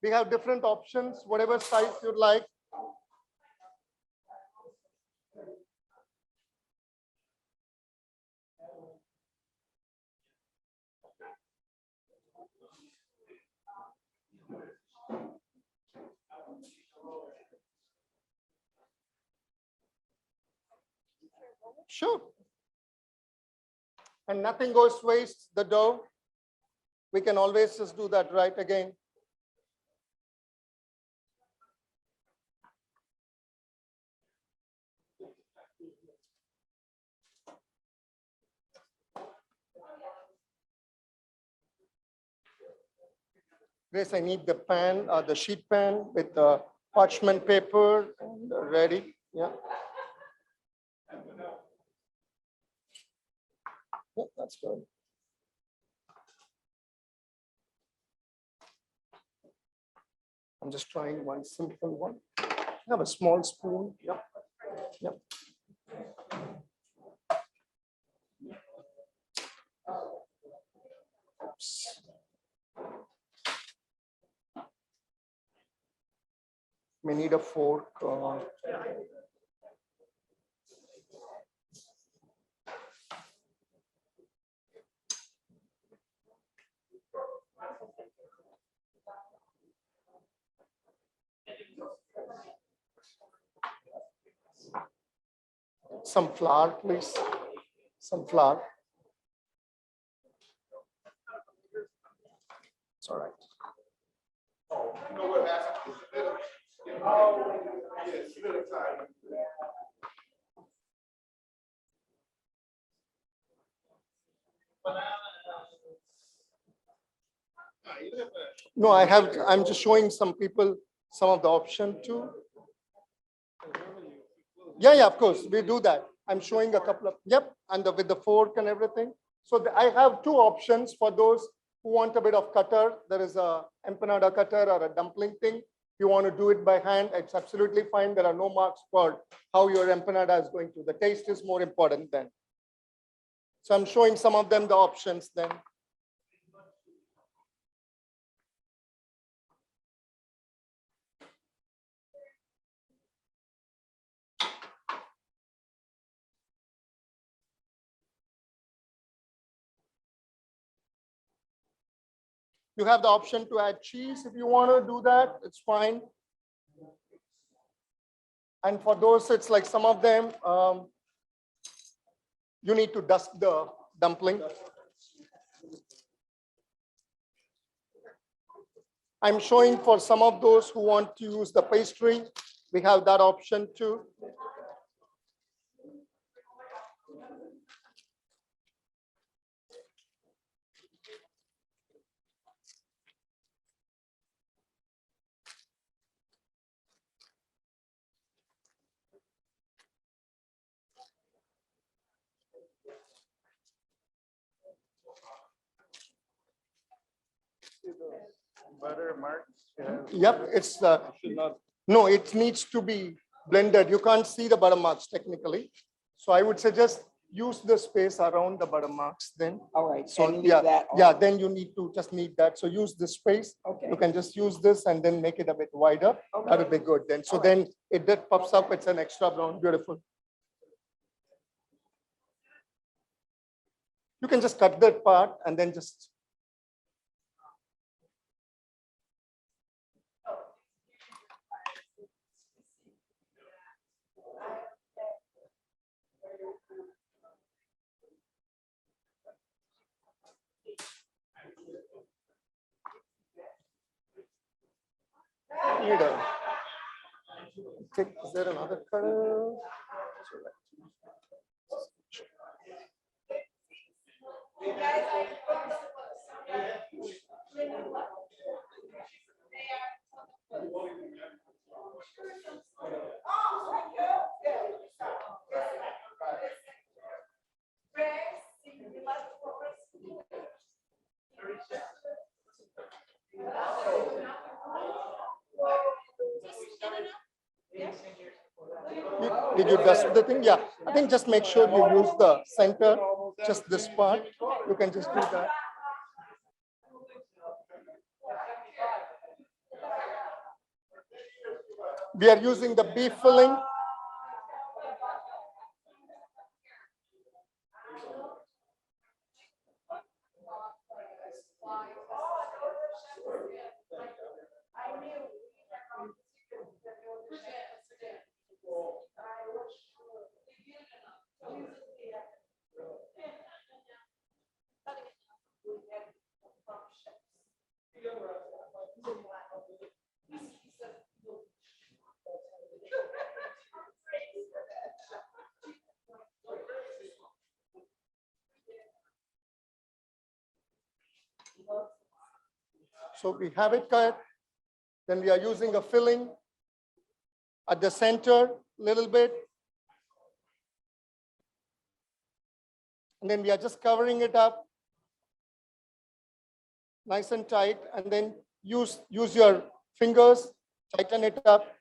S2: We have different options, whatever size you'd like. Sure. And nothing goes waste, the dough. We can always just do that right again. Grace, I need the pan, the sheet pan with the parchment paper and ready. Yeah. Yeah, that's good. I'm just trying one simple one. I have a small spoon. Yep. Yep. Oops. May need a fork. Some flour, please. Some flour. It's all right. No, I'm just showing some people some of the option too. Yeah, of course, we do that. I'm showing a couple of, yep, and with the fork and everything. So I have 2 options for those who want a bit of cutter. There is a empanada cutter or a dumpling thing. If you want to do it by hand, it's absolutely fine. There are no marks for how your empanada is going to. The taste is more important then. So I'm showing some of them the options then. You have the option to add cheese if you want to do that, it's fine. And for those, it's like some of them, you need to dust the dumpling. I'm showing for some of those who want to use the pastry, we have that option too.
S3: Butter marks.
S2: Yep, it's
S3: Should not.
S2: no, it needs to be blended. You can't see the butter marks technically. So I would suggest use the space around the butter marks then.
S6: All right,
S2: So
S6: and leave
S2: yeah,
S6: that
S2: yeah,
S6: on.
S2: then you just need that. So use the space.
S6: Okay.
S2: You can just use this and then make it a bit wider. That would be good then. So
S6: All right.
S2: then it that pops up, it's an extra brown, beautiful. You can just cut that part and then just. Need a- Is there another cutter? Did you dust the thing? Yeah, I think just make sure you use the center, just this part. You can just do that. We are using the beef filling. So we have it cut. Then we are using a filling at the center, little bit. And then we are just covering it up nice and tight, and then use your fingers, tighten it up.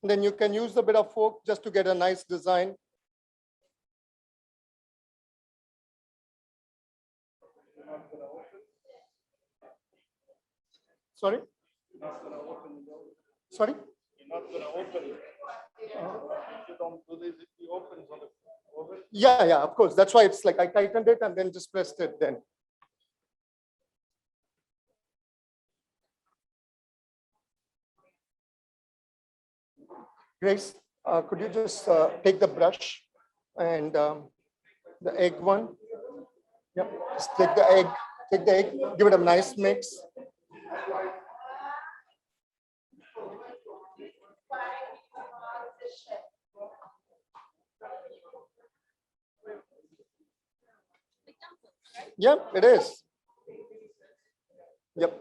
S2: And then you can use a bit of fork just to get a nice design. Sorry? Sorry?
S3: You're not gonna open it. You don't do this, it opens on the oven.
S2: Yeah, of course. That's why it's like I tightened it and then just pressed it then. Grace, could you just take the brush and the egg one? Yep, just take the egg, give it a nice mix. Yep, it is. Yep.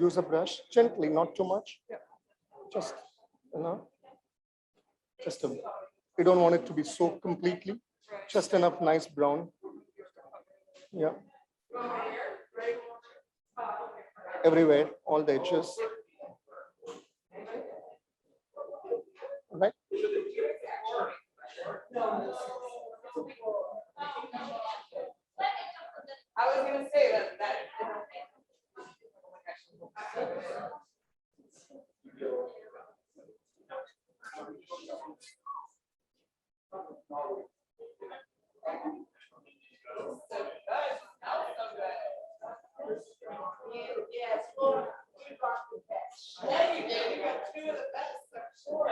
S2: Use a brush gently, not too much. Just, just a, we don't want it to be soaked completely. Just enough nice brown. Yeah. everywhere, all the edges. All right.
S1: I was gonna say that. Yes. Yeah, you did. You got two of the best, I'm sure.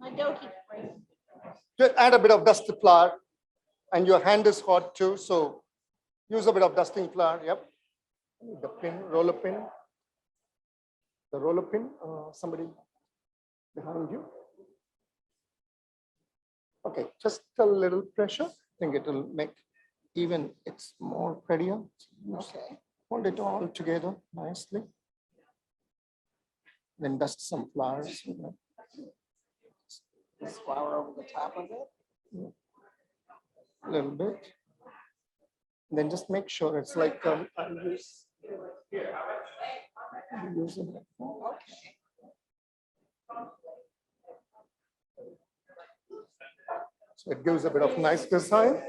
S4: My dough keeps breaking.
S2: Just add a bit of dusted flour, and your hand is hot too, so use a bit of dusting flour. Yep. The pin, roller pin. The roller pin, somebody behind you. Okay, just a little pressure. I think it will make even it's more prettier. Okay. Hold it all together nicely. Then dust some flowers.
S6: This flour over the top of it.
S2: A little bit. Then just make sure it's like I'll use it. So it gives a bit of nice design.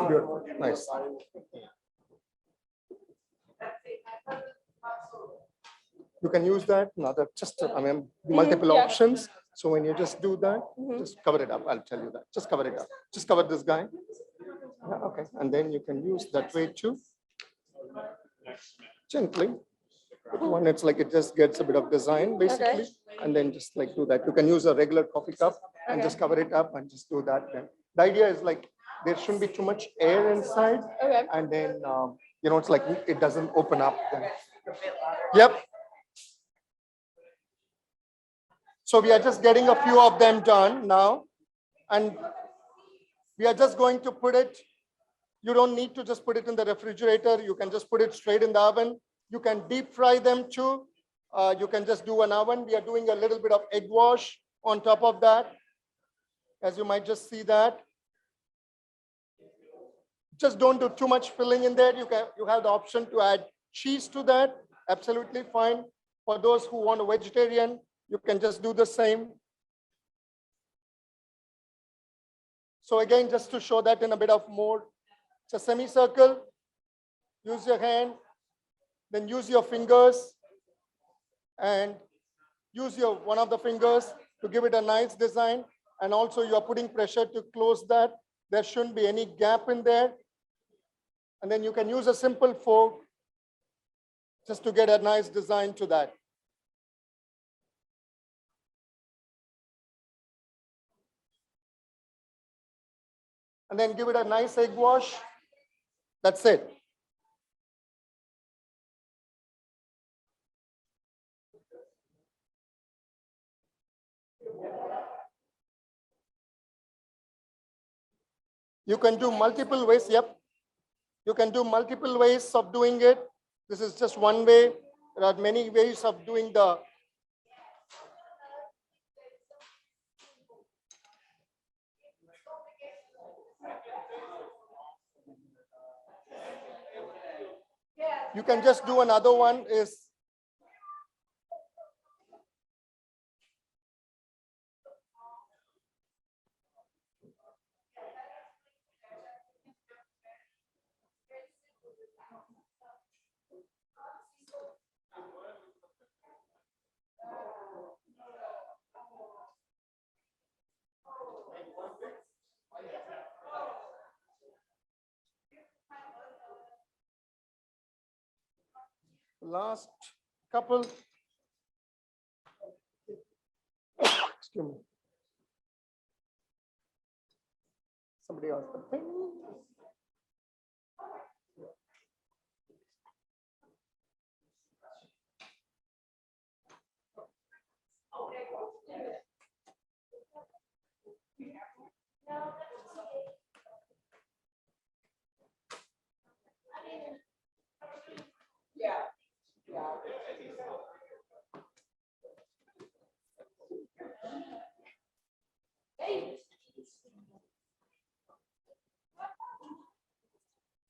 S2: Beautiful. Nice. You can use that. Now that just, I mean, multiple
S1: yeah.
S2: options. So when you just do that, just cover it up. I'll tell you that. Just cover it up. Just cover this guy. Yeah, okay. And then you can use that way too. Gently. One, it's like it just gets a bit of design basically. And then just like do that. You can use a regular coffee cup and just cover it up and just do that. Then the idea is like there shouldn't be too much air inside.
S1: Okay.
S2: And then, you know, it's like it doesn't open up. Then. Yep. So we are just getting a few of them done now. And we are just going to put it, you don't need to just put it in the refrigerator. You can just put it straight in the oven. You can deep fry them too. You can just do an oven. We are doing a little bit of egg wash on top of that. As you might just see that. Just don't do too much filling in there. You have the option to add cheese to that. Absolutely fine. For those who want a vegetarian, you can just do the same. So again, just to show that in a bit of more, it's a semicircle. Use your hand, then use your fingers, and use your one of the fingers to give it a nice design. And also you are putting pressure to close that. There shouldn't be any gap in there. And then you can use a simple fork just to get a nice design to that. And then give it a nice egg wash. That's it. You can do multiple ways. Yep. You can do multiple ways of doing it. This is just one way. There are many ways of doing the You can just do another one is last couple. Excuse me. Somebody else.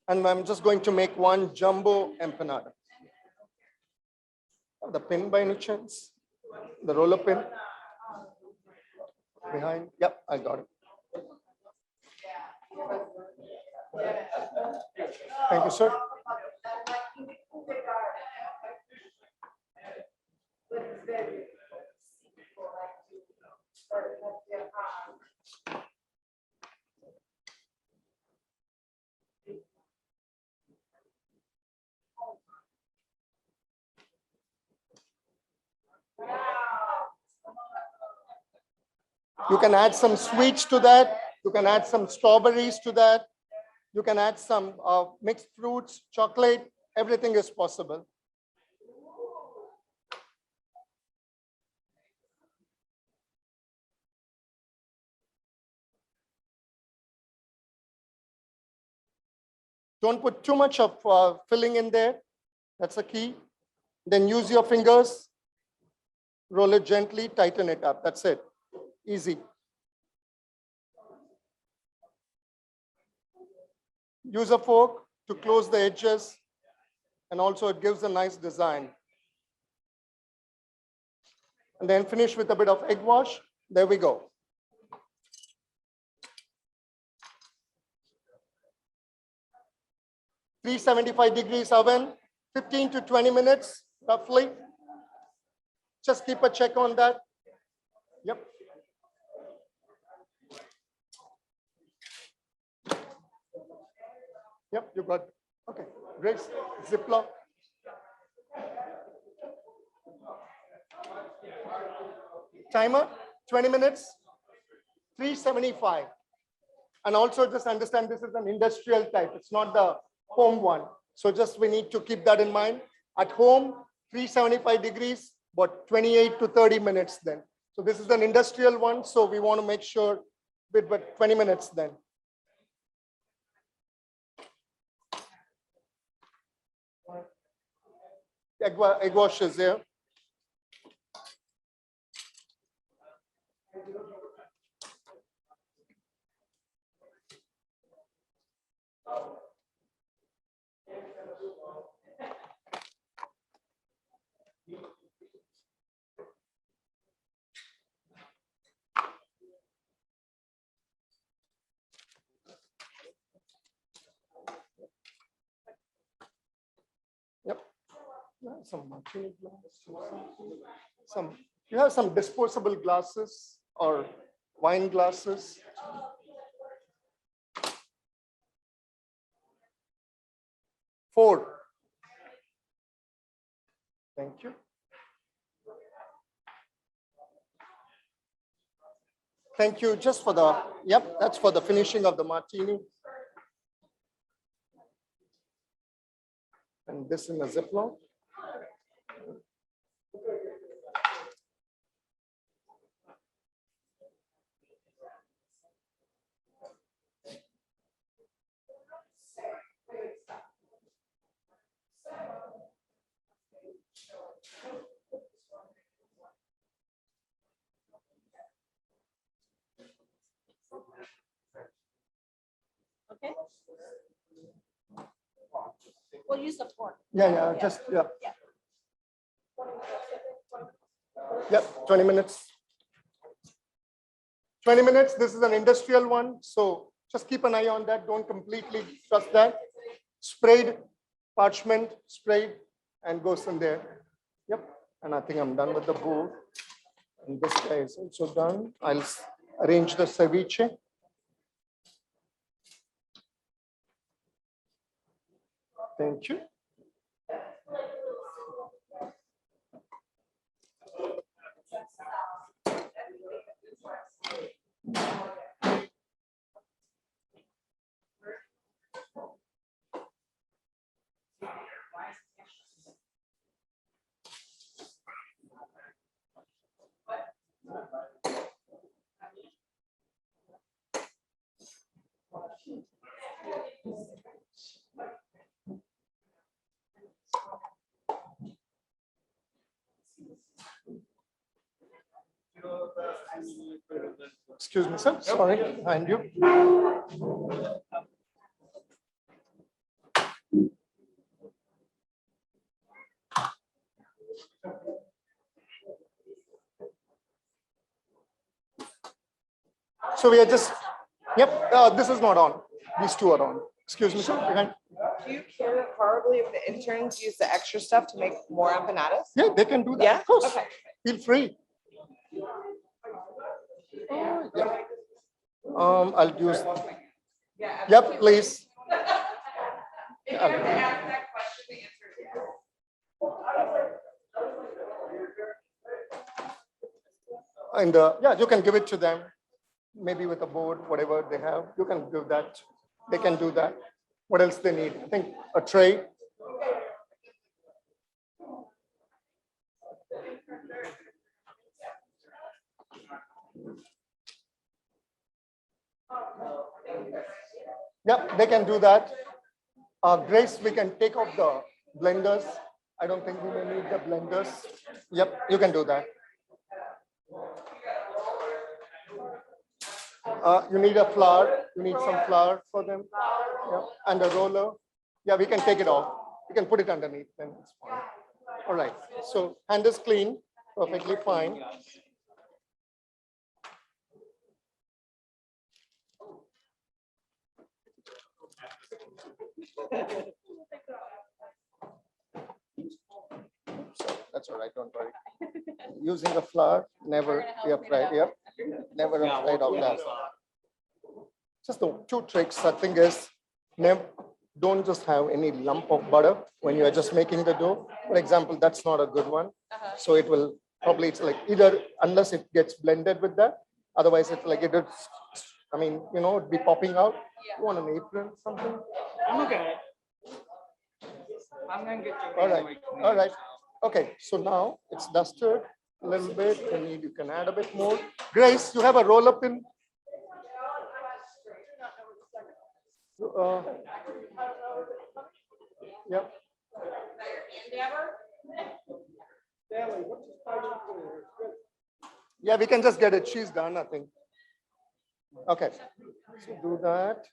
S2: And I'm just going to make one jumbo empanada. The pin by any chance? The roller pin? Behind? Yep, I got it. Thank you, sir. You can add some sweets to that. You can add some strawberries to that. You can add some mixed fruits, chocolate. Everything is possible. Don't put too much of filling in there. That's the key. Then use your fingers. Roll it gently, tighten it up. That's it. Easy. Use a fork to close the edges, and also it gives a nice design. And then finish with a bit of egg wash. There we go. (375 degrees oven, 15 to 20 minutes, roughly. Just keep a check on that. Yep. Yep, you got it. Okay, great. Ziploc. Timer, 20 minutes, 375. And also just understand this is an industrial type. It's not the home one. So just we need to keep that in mind. At home, 375 degrees, but 28 to 30 minutes then. So this is an industrial one. So we want to make sure with 20 minutes then. Egg wash is there. Yep. Some martini glass. You have some disposable glasses or wine glasses. Four. Thank you. Thank you. Just for the, yep, that's for the finishing of the martini. And this in a Ziploc.
S4: Okay. We'll use the fork.
S2: Yeah, just, yeah. Yep, 20 minutes. 20 minutes, this is an industrial one, so just keep an eye on that. Don't completely trust that. Sprayed, parchment, sprayed, and goes in there. Yep, and I think I'm done with the board. And this guy is also done. I'll arrange the ceviche. Thank you. Excuse me, sir. Sorry, behind you. So we are just, yep, this is not on. These two are on. Excuse me, sir. Behind.
S1: Do you care horribly if the interns use the extra stuff to make more empanadas?
S2: Yeah, they can do that.
S1: Yeah?
S2: Of course.
S1: Okay.
S2: Feel free. Yeah. I'll use. Yep, please. And yeah, you can give it to them, maybe with a board, whatever they have. You can give that. They can do that. What else they need? I think a tray. Yep, they can do that. Grace, we can take off the blenders. I don't think we may need the blenders. Yep, you can do that. You need a flour. You need some flour for them. Yeah. And a roller. Yeah, we can take it off. We can put it underneath, then it's fine. All right. So hand is clean, perfectly fine. So that's all right. Don't worry. Using a flour, never be afraid. Yep. Never afraid of that. Just the two tricks, I think, is never, don't just have any lump of butter when you are just making the dough. For example, that's not a good one. So it will probably, it's like either, unless it gets blended with that, otherwise it's like it is, I mean, you know, it'd be popping out. You want an apron, something?
S7: I'm okay. I'm gonna get you.
S2: All right, all right. Okay, so now it's dusted a little bit. You can add a bit more. Grace, you have a roll up in? Yep. Yeah, we can just get it. She's done, I think. Okay, so do that.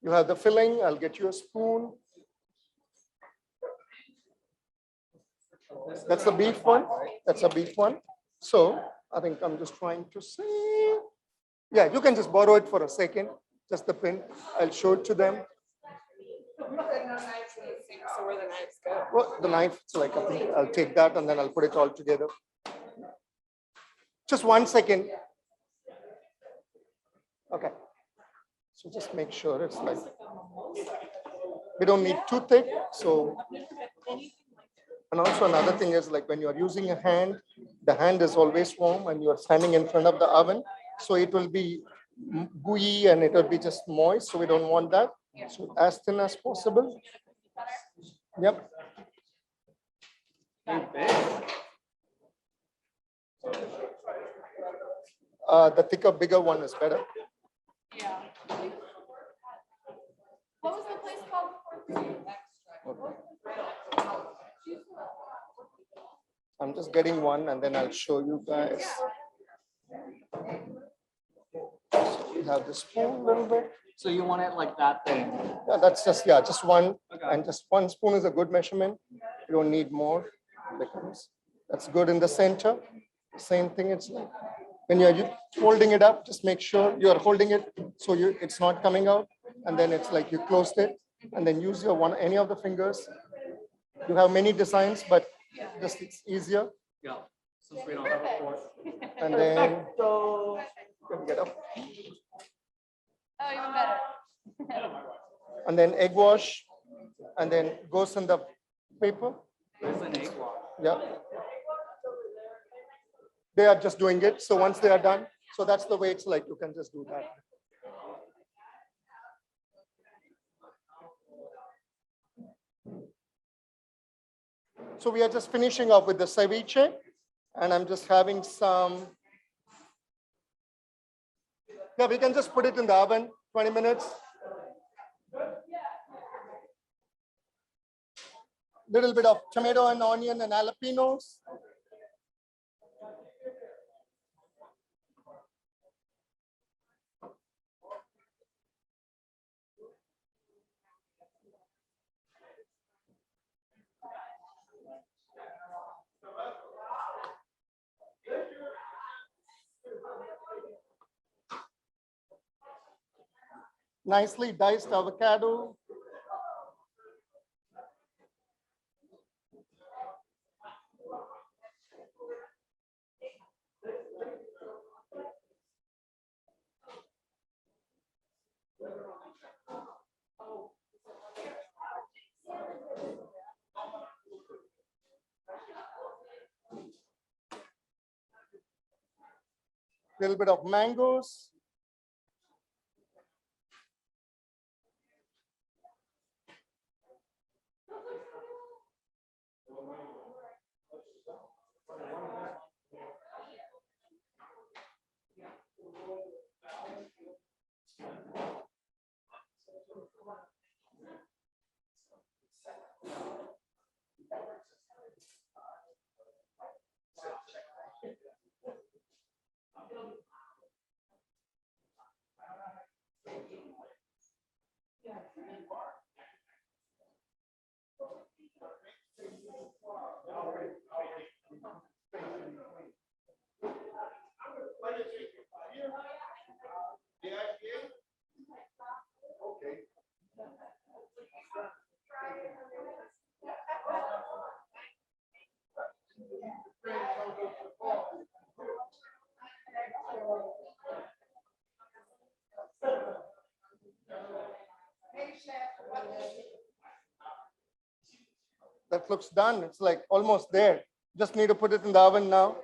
S2: You have the filling. I'll get you a spoon. That's the beef one. That's a beef one. So I think I'm just trying to see. Yeah, you can just borrow it for a second. Just the pin. I'll show it to them.
S1: So where the knives go?
S2: Well, the knife, so like, I think I'll take that and then I'll put it all together. Just 1 second. Okay. So just make sure it's like, we don't need too thick. So, and also another thing is like when you're using a hand, the hand is always warm and you're standing in front of the oven. So it will be gooey and it will be just moist. So we don't want that. So as thin as possible. Yep. The thicker, bigger one is better.
S4: Yeah. What was the place called before?
S2: I I'm just getting one and then I'll show you guys. We have the spoon a little bit.
S6: So you want it like that then?
S2: Yeah, that's just one.
S6: Okay.
S2: And just 1 spoon is a good measurement. You don't need more. Because that's good in the center. Same thing, it's like when you're holding it up, just make sure you're holding it so it's not coming out. And then it's like you closed it and then use your any of the fingers. You have many designs, but just it's easier.
S6: Yeah, since we don't have a fork.
S2: And then get up.
S4: Oh, even better.
S2: And then egg wash, and then goes in the paper.
S6: There's an egg wash.
S2: Yeah. They are just doing it. So once they are done, so that's the way it's like, you can just do that. So we are just finishing up with the ceviche, and I'm just having some. Yeah, we can just put it in the oven, 20 minutes. Little bit of tomato and onion and jalapenos. Nicely diced avocado. Little bit of mangoes. That looks done. It's like almost there. Just need to put it in the oven now.